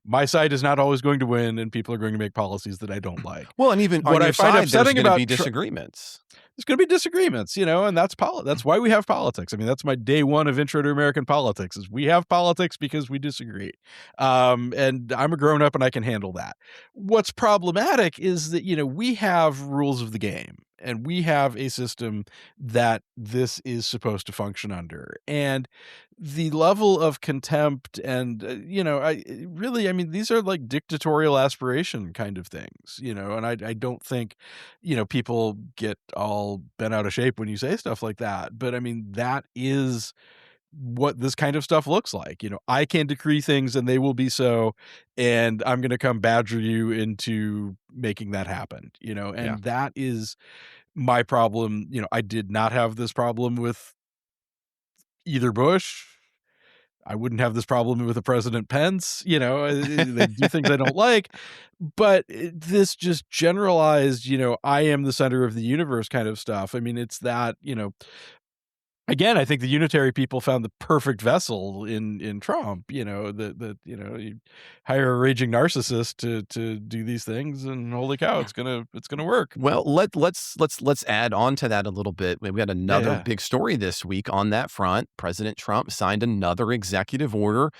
my side is not always going to win and people are going to make policies that I don't like. Well, and even what on I your find side, upsetting there's going to about be disagreements. There's going to be disagreements, and that's that's why we have politics. I mean, that's my day one of intro to American politics is we have politics because we disagree. And I'm a grown up and I can handle that. What's problematic is that, we have rules of the game and we have a system that this is supposed to function under. And the level of contempt and, I mean, these are like dictatorial aspiration kind of things, and I don't think, people get all bent out of shape when you say stuff like that. But I mean, that is what this kind of stuff looks like. I can decree things and they will be so, and I'm going to come badger you into making that happen, and that is my problem. I did not have this problem with either Bush. I wouldn't have this problem with the President Pence, they do things I don't like, but this just generalized, I am the center of the universe kind of stuff. I mean, it's that, again, I think the unitary people found the perfect vessel in Trump, that you hire a raging narcissist to do these things and holy cow, it's gonna work. Well, let's add on to that a little bit. We had another big story this week on that front. President Trump signed another executive order,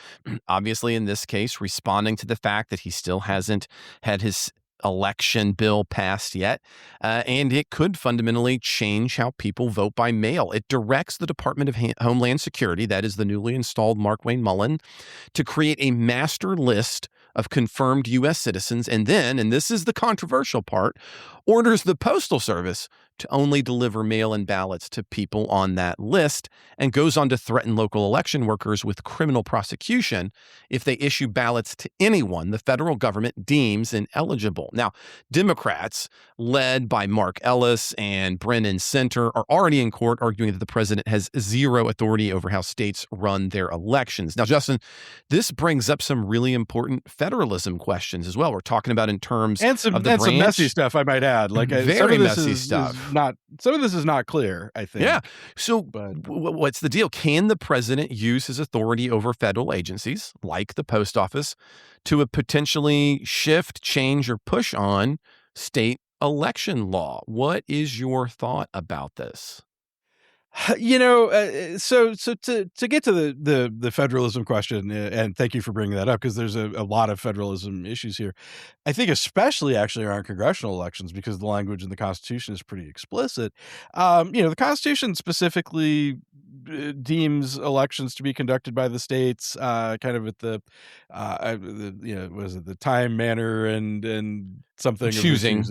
obviously in this case responding to the fact that he still hasn't had his election bill passed yet, and it could fundamentally change how people vote by mail. It directs the Department of Homeland Security, that is the newly installed Mark Wayne Mullen, to create a master list of confirmed U.S. citizens, and then, and this is the controversial part, orders the Postal Service to only deliver mail-in ballots to people on that list, and goes on to threaten local election workers with criminal prosecution if they issue ballots to anyone the federal government deems ineligible. Now, Democrats, led by Mark Ellis and Brennan Center, are already in court arguing that the president has zero authority over how states run their elections. Now, Justin, this brings up some really important federalism questions as well. We're talking about in terms of the branch. Some messy stuff, I might add. Like very messy stuff. Some of this is not clear, I think. Yeah. So what's the deal? Can the president use his authority over federal agencies like the post office to potentially shift, change, or push on state election law? What is your thought about this? So to get to the federalism question, and thank you for bringing that up because there's a lot of federalism issues here. I think especially actually around congressional elections because the language in the Constitution is pretty explicit. The Constitution specifically deems elections to be conducted by the states, kind of at the time, manner, and something choosing,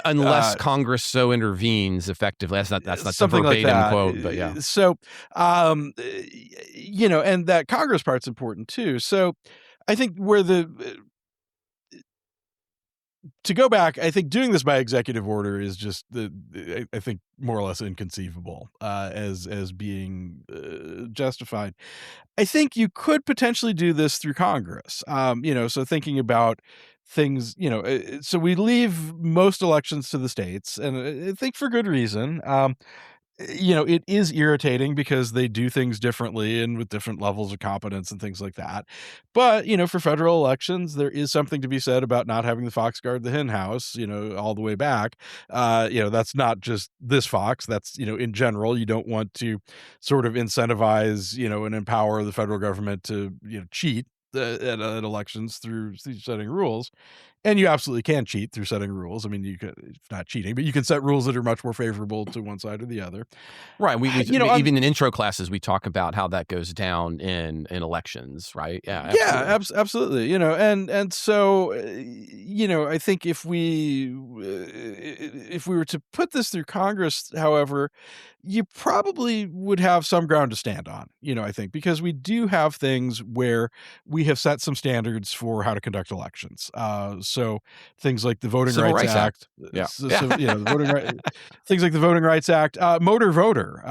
unless Congress so intervenes effectively. That's not something the verbatim like that. Quote, but yeah. So, and that Congress part's important too. So, I think to go back, I think doing this by executive order is just I think more or less inconceivable as being justified. I think you could potentially do this through Congress. So thinking about things, so we leave most elections to the states, and I think for good reason. It is irritating because they do things differently and with different levels of competence and things like that. But, for federal elections, there is something to be said about not having the fox guard the hen house, all the way back. That's not just this fox. That's, in general, you don't want to sort of incentivize, and empower the federal government to, cheat at elections through setting rules. And you absolutely can cheat through setting rules. I mean, you could, it's not cheating, but you can set rules that are much more favorable to one side or the other. Right. We You know, even in intro classes, we talk about how that goes down in elections, right? Yeah. Yeah, absolutely. You know, and so you know, I think if we were to put this through Congress, however, you probably would have some ground to stand on. You know, I think because we do have things where we have set some standards for how to conduct elections. So things like the Voting Civil Rights Act, Yeah. so, you know, the Voting things like the Voting Rights Act, motor voter.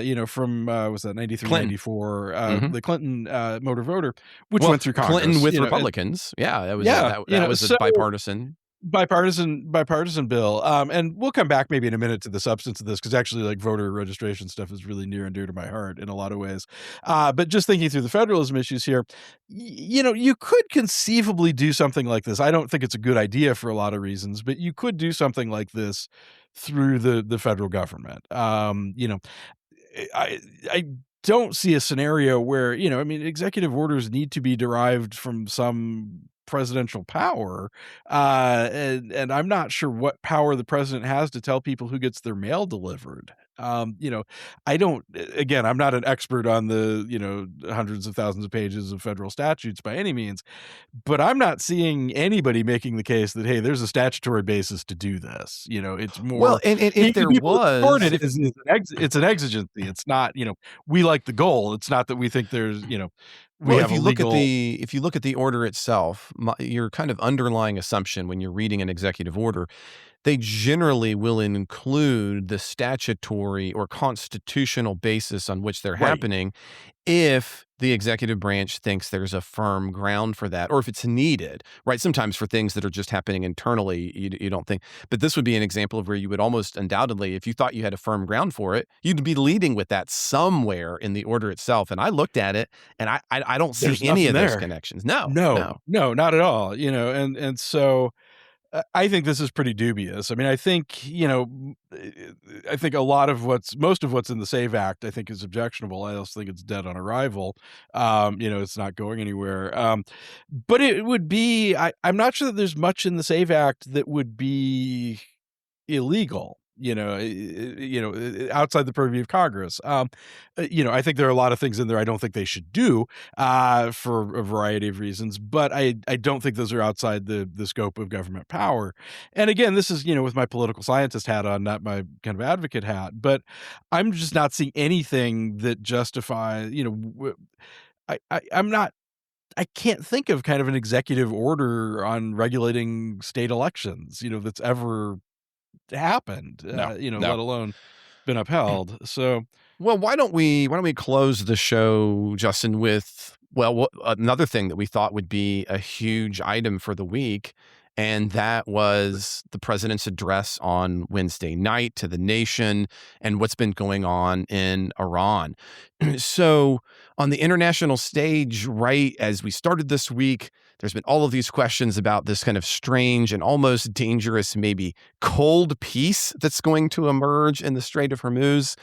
You know, from was that 93, Clinton. 94, Mhm. the Clinton motor voter, which went through Congress. Clinton with you know, Republicans. That was yeah, you know, was a so- bipartisan. bipartisan bill. And we'll come back maybe in a minute to the substance of this, because actually like voter registration stuff is really near and dear to my heart in a lot of ways. But just thinking through the federalism issues here, you know, you could conceivably do something like this. I don't think it's a good idea for a lot of reasons, but you could do something like this through the federal government. You know, I don't see a scenario where, you know, I mean, executive orders need to be derived from some presidential power. And I'm not sure what power the president has to tell people who gets their mail delivered. You know, again, I'm not an expert on the, you know, hundreds of thousands of pages of federal statutes by any means, but I'm not seeing anybody making the case that, hey, there's a statutory basis to do this. You know, it's more, Well, and if there was, it's an exigency. It's not, you know, we like the goal. It's not that we think there's, you know, if you look at the order itself, your kind of underlying assumption when you're reading an executive order, they generally will include the statutory or constitutional basis on which they're happening, if the executive branch thinks there's a firm ground for that, or if it's needed, right? Sometimes for things that are just happening internally, you don't think. But this would be an example of where you would almost undoubtedly, if you thought you had a firm ground for it, you'd be leading with that somewhere in the order itself. And I looked at it, and I don't see any of those connections. No, not at all. You know, and so I think this is pretty dubious. I mean, I think, you know, I think most of what's in the SAVE Act, I think, is objectionable. I also think it's dead on arrival. You know, it's not going anywhere. But it would be, I'm not sure that there's much in the SAVE Act that would be illegal. You know, outside the purview of Congress. You know, I think there are a lot of things in there I don't think they should do for a variety of reasons, but I don't think those are outside the scope of government power. And again, this is, you know, with my political scientist hat on, not my kind of advocate hat, but I'm just not seeing anything that justifies, you know, I can't think of kind of an executive order on regulating state elections, you know, that's ever happened, you know, let alone been upheld. So, well, why don't we close the show, Justin, with another thing that we thought would be a huge item for the week, and that was the president's address on Wednesday night to the nation and what's been going on in Iran. So on the international stage, right as we started this week, there's been all of these questions about this kind of strange and almost dangerous, maybe cold peace that's going to emerge in the Strait of Hormuz.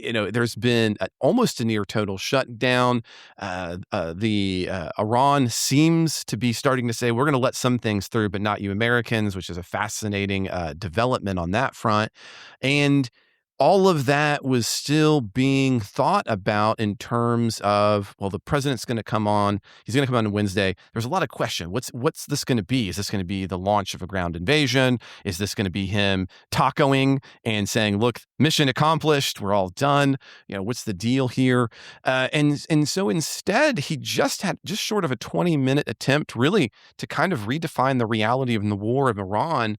You know, there's been almost a near total shutdown. Iran seems to be starting to say, we're going to let some things through, but not you Americans, which is a fascinating development on that front. And all of that was still being thought about in terms of, well, the president's going to come on. He's going to come on Wednesday. There's a lot of question. What's this going to be? Is this going to be the launch of a ground invasion? Is this going to be him tacoing and saying, look, mission accomplished. We're all done. You know, what's the deal here? And so instead, he just had just short of a 20-minute attempt really to kind of redefine the reality of the war of Iran,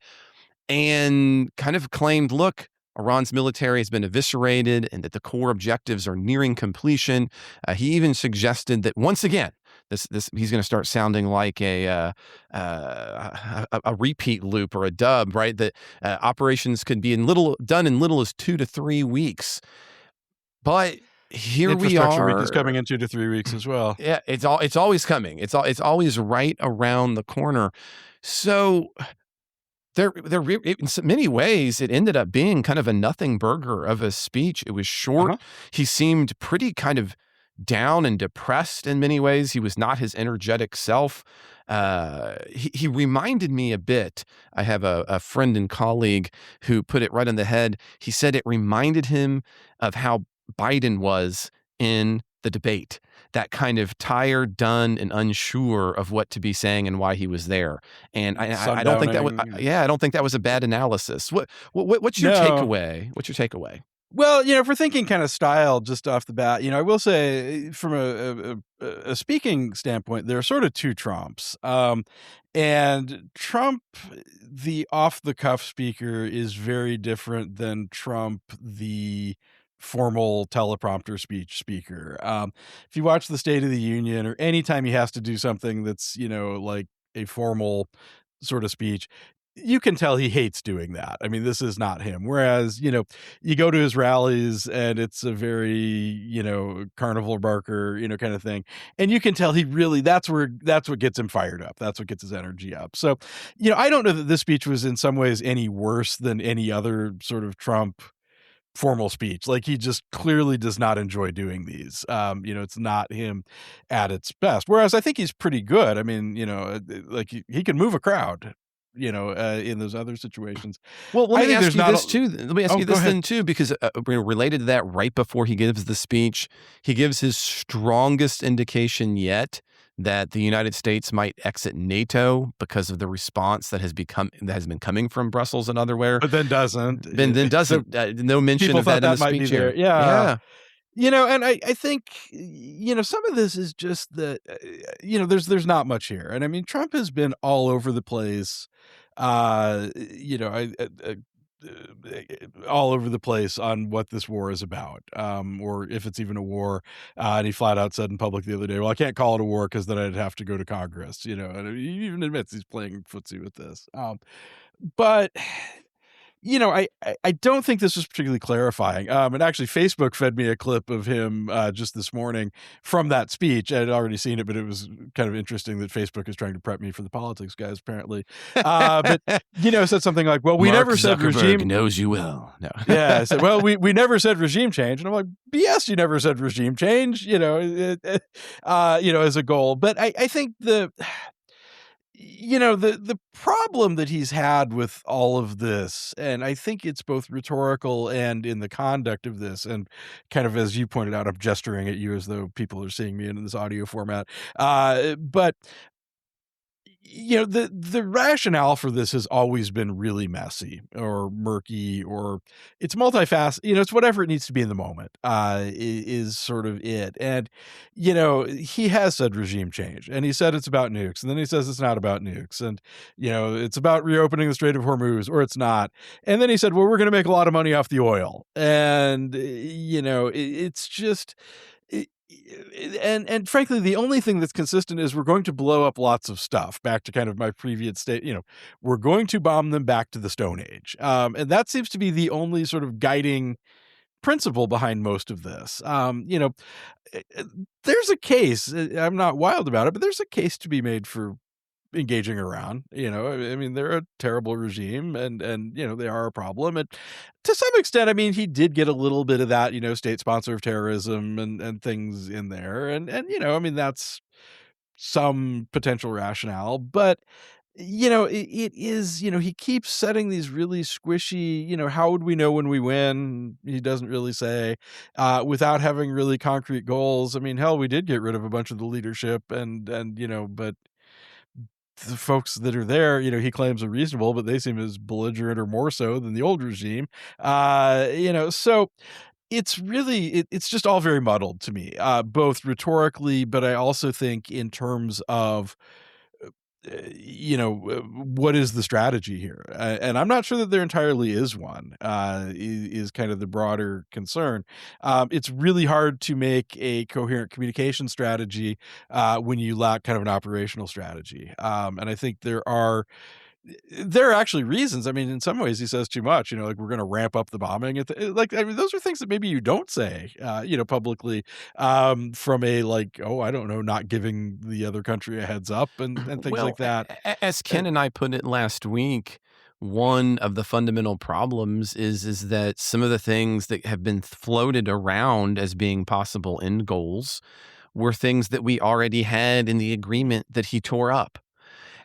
and kind of claimed, look, Iran's military has been eviscerated and that the core objectives are nearing completion. He even suggested that once again, this he's going to start sounding like a repeat loop or a dub, right? That operations could be done in little as 2 to 3 weeks. But here we are. Week is coming in 2 to 3 weeks as well. Yeah, it's always coming. It's always right around the corner. So in many ways, it ended up being kind of a nothing burger of a speech. It was short. He seemed pretty kind of down and depressed in many ways. He was not his energetic self. He reminded me a bit. I have a friend and colleague who put it right on the head. He said it reminded him of how Biden was in the debate, that kind of tired, done, and unsure of what to be saying and why he was there. And I don't think that was, I don't think that was a bad analysis. What's your takeaway? What's your takeaway? Well, if we're thinking kind of style just off the bat, I will say from a speaking standpoint, there are sort of two Trumps. And Trump, the off the cuff speaker, is very different than Trump, the formal teleprompter speech speaker. If you watch the State of the Union or anytime he has to do something that's, like a formal sort of speech, you can tell he hates doing that. I mean, this is not him. Whereas, you go to his rallies and it's a very, carnival barker, kind of thing. And you can tell he really, that's what gets him fired up. That's what gets his energy up. So, I don't know that this speech was in some ways any worse than any other sort of Trump formal speech. Like, he just clearly does not enjoy doing these. It's not him at its best. Whereas I think he's pretty good. I mean, like he can move a crowd, in those other situations. Well, let me ask you this too. Let me ask you this then too, because related to that, right before he gives the speech, he gives his strongest indication yet that the United States might exit NATO because of the response that has been coming from Brussels and otherwhere. But then doesn't. Then doesn't. No mention of that in the speech here. Yeah. And I think, some of this is just that, there's not much here. And I mean, Trump has been all over the place, all over the place on what this war is about, or if it's even a war. And he flat out said in public the other day, well, I can't call it a war because then I'd have to go to Congress, and he even admits he's playing footsie with this. But I don't think this was particularly clarifying. And actually, Facebook fed me a clip of him just this morning from that speech. I had already seen it, but it was kind of interesting that Facebook is trying to prep me for the politics guys, apparently. But, said something like, well, we Mark never said Zuckerberg regime. knows you well. No. Yeah. I said, well, we never said regime change. And I'm like, BS, you never said regime change, as a goal. But I think the problem that he's had with all of this, and I think it's both rhetorical and in the conduct of this, and kind of, as you pointed out, I'm gesturing at you as though people are seeing me in this audio format. But the rationale for this has always been really messy or murky, or it's multifaceted, it's whatever it needs to be in the moment, is sort of it. And, he has said regime change, and he said it's about nukes, and then he says it's not about nukes, and, it's about reopening the Strait of Hormuz, or it's not. And then he said, well, we're going to make a lot of money off the oil. And, it's just... And frankly, the only thing that's consistent is we're going to blow up lots of stuff. Back to kind of my previous state, we're going to bomb them back to the Stone Age. And that seems to be the only sort of guiding principle behind most of this. There's a case, I'm not wild about it, but there's a case to be made for engaging Iran. I mean, they're a terrible regime, and they are a problem. And to some extent, I mean, he did get a little bit of that, state sponsor of terrorism and things in there. And I mean, that's some potential rationale, but it is, he keeps setting these really squishy, how would we know when we win? He doesn't really say, without having really concrete goals. I mean, hell, we did get rid of a bunch of the leadership and but the folks that are there, he claims are reasonable, but they seem as belligerent or more so than the old regime. So it's really, it's just all very muddled to me, both rhetorically, but I also think in terms of, what is the strategy here? And I'm not sure that there entirely is one, is kind of the broader concern. It's really hard to make a coherent communication strategy when you lack kind of an operational strategy. And I think there are actually reasons. I mean, in some ways he says too much, like we're going to ramp up the bombing. Those are things that maybe you don't say, publicly, from a I don't know, not giving the other country a heads up and things like that. As Ken and I put it last week, one of the fundamental problems is that some of the things that have been floated around as being possible end goals were things that we already had in the agreement that he tore up.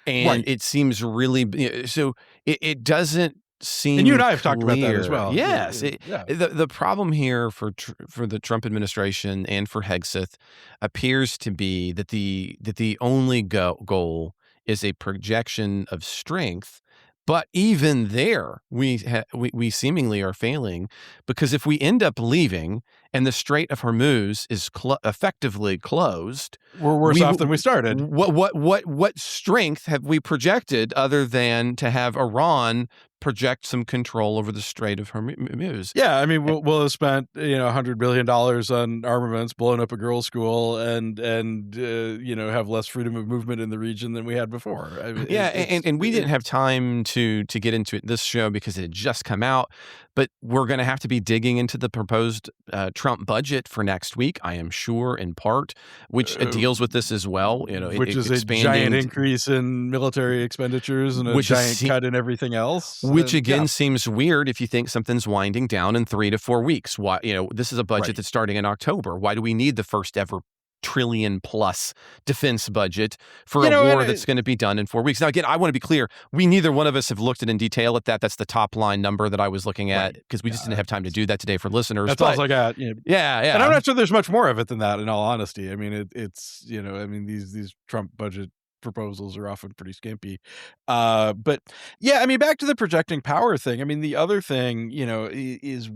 And it seems really so. It doesn't seem. And you and I have clear. talked about that as well. Yes, Yeah. the problem here for the Trump administration and for Hegseth appears to be that the only goal is a projection of strength. But even there, we seemingly are failing, because if we end up leaving and the Strait of Hormuz is effectively closed, we're worse off than we started. What strength have we projected other than to have Iran project some control over the Strait of Hormuz? Yeah, I mean, we'll have spent $100 billion on armaments, blown up a girls' school, and have less freedom of movement in the region than we had before. I mean, and we didn't have time to get into it this show because it had just come out. But we're going to have to be digging into the proposed Trump budget for next week, I am sure, in part, which deals with this as well. Which is a giant increase in military expenditures and a giant cut in everything else. Which again seems weird if you think something's winding down in 3 to 4 weeks. Why? This is a budget that's starting in October. Why do we need the first ever trillion plus defense budget for a war that's going to be done in 4 weeks? Now, again, I want to be clear. Neither one of us have looked at in detail at that. That's the top line number that I was looking at because we just didn't have time to do that today for listeners. That's all I got. Yeah. And I'm not sure there's much more of it than that, in all honesty. I mean, it's these Trump budget proposals are often pretty skimpy. But yeah, I mean, back to the projecting power thing. I mean, the other thing, is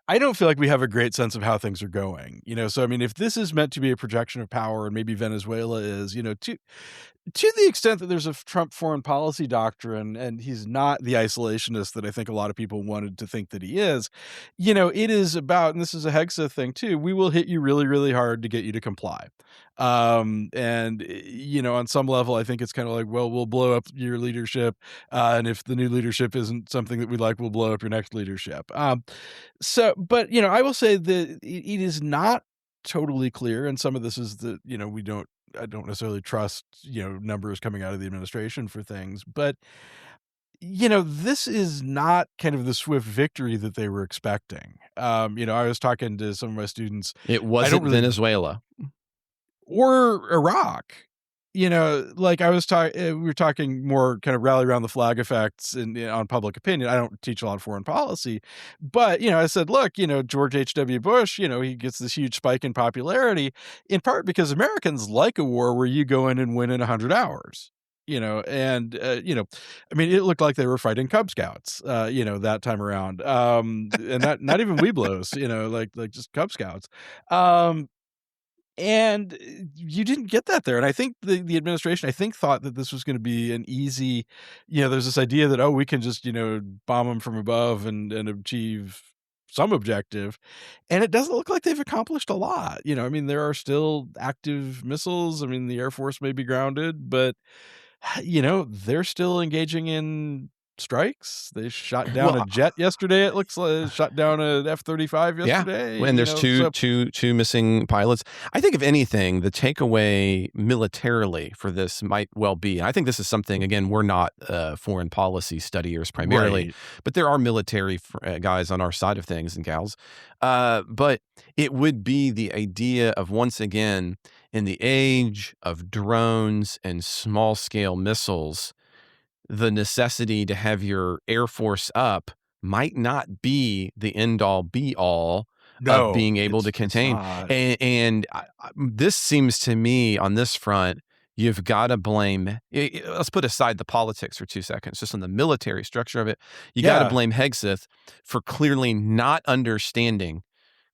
I don't feel like we have a great sense of how things are going, So, I mean, if this is meant to be a projection of power, and maybe Venezuela is, to the extent that there's a Trump foreign policy doctrine, and he's not the isolationist that I think a lot of people wanted to think that he is, it is about, and this is a Hegseth thing too, we will hit you really, really hard to get you to comply. On some level, I think it's kind of like, well, we'll blow up your leadership. And if the new leadership isn't something that we like, we'll blow up your next leadership. But I will say that it is not totally clear. And some of this is that, I don't necessarily trust, numbers coming out of the administration for things, but this is not kind of the swift victory that they were expecting. I was talking to some of my students. It wasn't Venezuela or Iraq. Like I was we were talking more kind of rally around the flag effects on public opinion. I don't teach a lot of foreign policy, but, I said, look, George H.W. Bush, he gets this huge spike in popularity in part because Americans like a war where you go in and win in 100 hours. I mean, it looked like they were fighting Cub Scouts, that time around. And not even Weeblos, like just Cub Scouts. And you didn't get that there. And I think the administration, thought that this was going to be an easy, there's this idea that, we can just, bomb them from above and achieve some objective. And it doesn't look like they've accomplished a lot. I mean, there are still active missiles. I mean, the Air Force may be grounded, but, they're still engaging in strikes. They shot down a jet yesterday. It looks like shot down an F-35 yesterday. Yeah, and there's two missing pilots. I think if anything, the takeaway militarily for this might well be, and I think this is something, again, we're not foreign policy studiers primarily, but there are military guys on our side of things and gals. But it would be the idea of, once again, in the age of drones and small scale missiles, the necessity to have your Air Force up might not be the end all be all of being able to contain. And this seems to me on this front, you've got to blame, let's put aside the politics for 2 seconds, just on the military structure of it. You got to blame Hegseth for clearly not understanding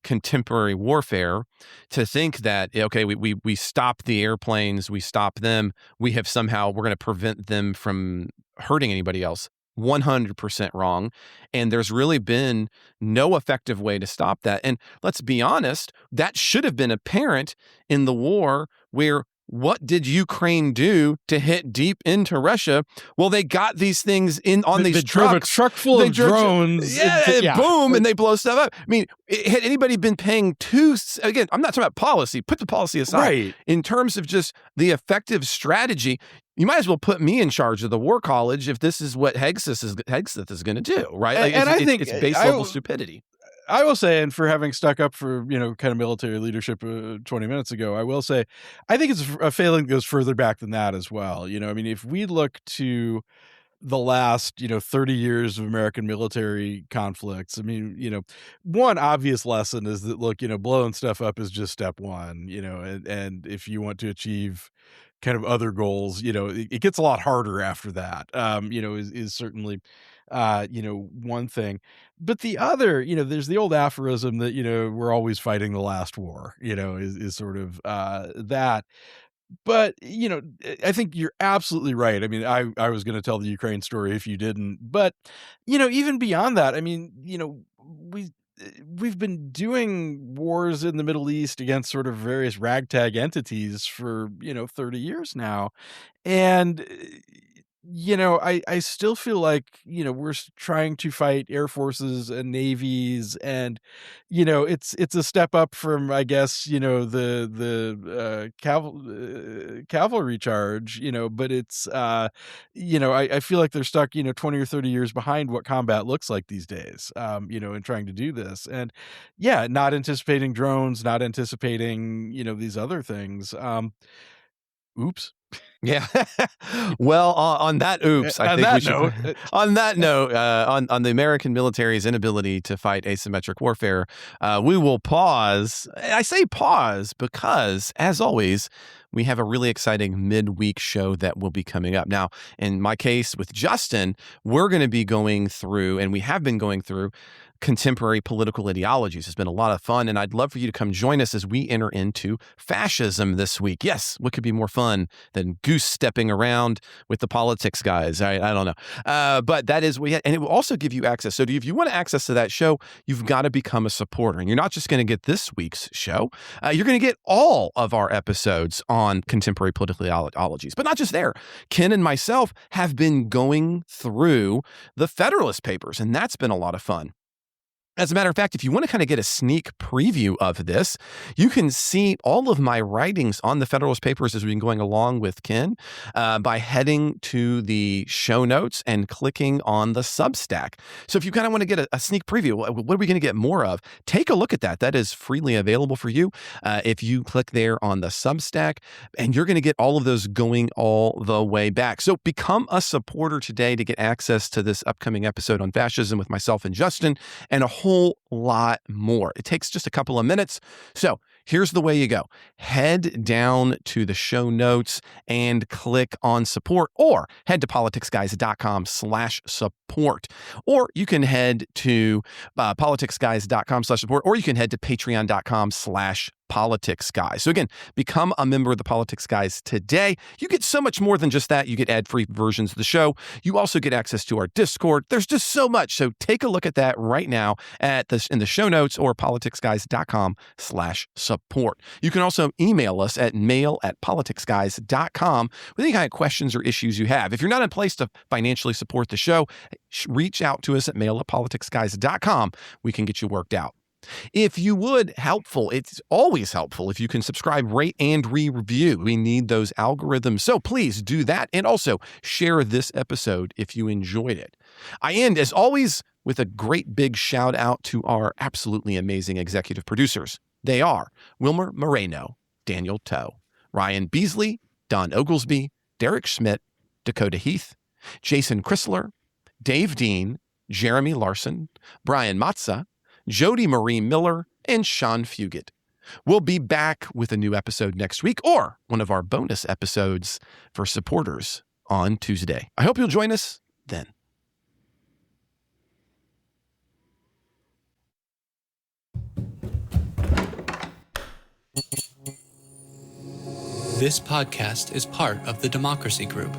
contemporary warfare, to think that, okay, we stop the airplanes, we stop them, we're going to prevent them from hurting anybody else. 100% wrong. And there's really been no effective way to stop that. And let's be honest, that should have been apparent in the war, where what did Ukraine do to hit deep into Russia? Well, they got these things on these trucks. Drove a truck full of drones. Boom, and they blow stuff up. I mean, had anybody been paying again, I'm not talking about policy. Put the policy aside. Right. In terms of just the effective strategy, you might as well put me in charge of the War College if this is what Hegseth is going to do, right? Like, and I think it's base level stupidity. I will say, and for having stuck up for, kind of military leadership 20 minutes ago, I will say, I think it's a failing that goes further back than that as well. I mean, if we look to the last, 30 years of American military conflicts, I mean, one obvious lesson is that, look, blowing stuff up is just step one, and if you want to achieve kind of other goals, it gets a lot harder after that, is certainly, one thing. But the other, there's the old aphorism that, we're always fighting the last war, is sort of that. But, I think you're absolutely right. I mean, I was going to tell the Ukraine story if you didn't. But, even beyond that, I mean, we've been doing wars in the Middle East against sort of various ragtag entities for, 30 years now. And, I still feel like, we're trying to fight air forces and navies, and, it's a step up from, I guess, the cavalry charge, but it's, I feel like they're stuck, 20 or 30 years behind what combat looks like these days, in trying to do this. And not anticipating drones, not anticipating, these other things. Oops. Yeah. Well, on that oops, I think we should. On that note, on the American military's inability to fight asymmetric warfare, we will pause. I say pause because, as always, we have a really exciting midweek show that will be coming up. Now, in my case with Justin, we're going to be going through, and we have been going through, contemporary political ideologies. It's been a lot of fun, and I'd love for you to come join us as we enter into fascism this week. Yes, what could be more fun than goose stepping around with the politics guys? I don't know. But that is, and it will also give you access. So if you want access to that show, you've got to become a supporter. And you're not just going to get this week's show. You're going to get all of our episodes on contemporary political ideologies. But not just there. Ken and myself have been going through the Federalist Papers, and that's been a lot of fun. As a matter of fact, if you want to kind of get a sneak preview of this, you can see all of my writings on the Federalist Papers as we've been going along with Ken by heading to the show notes and clicking on the Substack. So if you kind of want to get a sneak preview, what are we going to get more of? Take a look at that. That is freely available for you if you click there on the Substack, and you're going to get all of those going all the way back. So become a supporter today to get access to this upcoming episode on fascism with myself and Justin, and a whole lot more. It takes just a couple of minutes. So here's the way you go. Head down to the show notes and click on support, or head to politicsguys.com/support. Or you can head to politicsguys.com/support, or you can head to patreon.com/Politics Guys. So again, become a member of the Politics Guys today. You get so much more than just that. You get ad-free versions of the show. You also get access to our Discord. There's just so much. So take a look at that right now in the show notes, or politicsguys.com/support. You can also email us at mail@politicsguys.com with any kind of questions or issues you have. If you're not in place to financially support the show, reach out to us at mail@politicsguys.com. We can get you worked out. If you would, it's always helpful if you can subscribe, rate, and review. We need those algorithms. So please do that. And also share this episode if you enjoyed it. I end, as always, with a great big shout out to our absolutely amazing executive producers. They are Wilmer Moreno, Daniel Toe, Ryan Beasley, Don Oglesby, Derek Schmidt, Dakota Heath, Jason Chrysler, Dave Dean, Jeremy Larson, Brian Matza, Jody Marie Miller, and Sean Fugit. We'll be back with a new episode next week, or one of our bonus episodes for supporters on Tuesday. I hope you'll join us then. This podcast is part of the Democracy Group,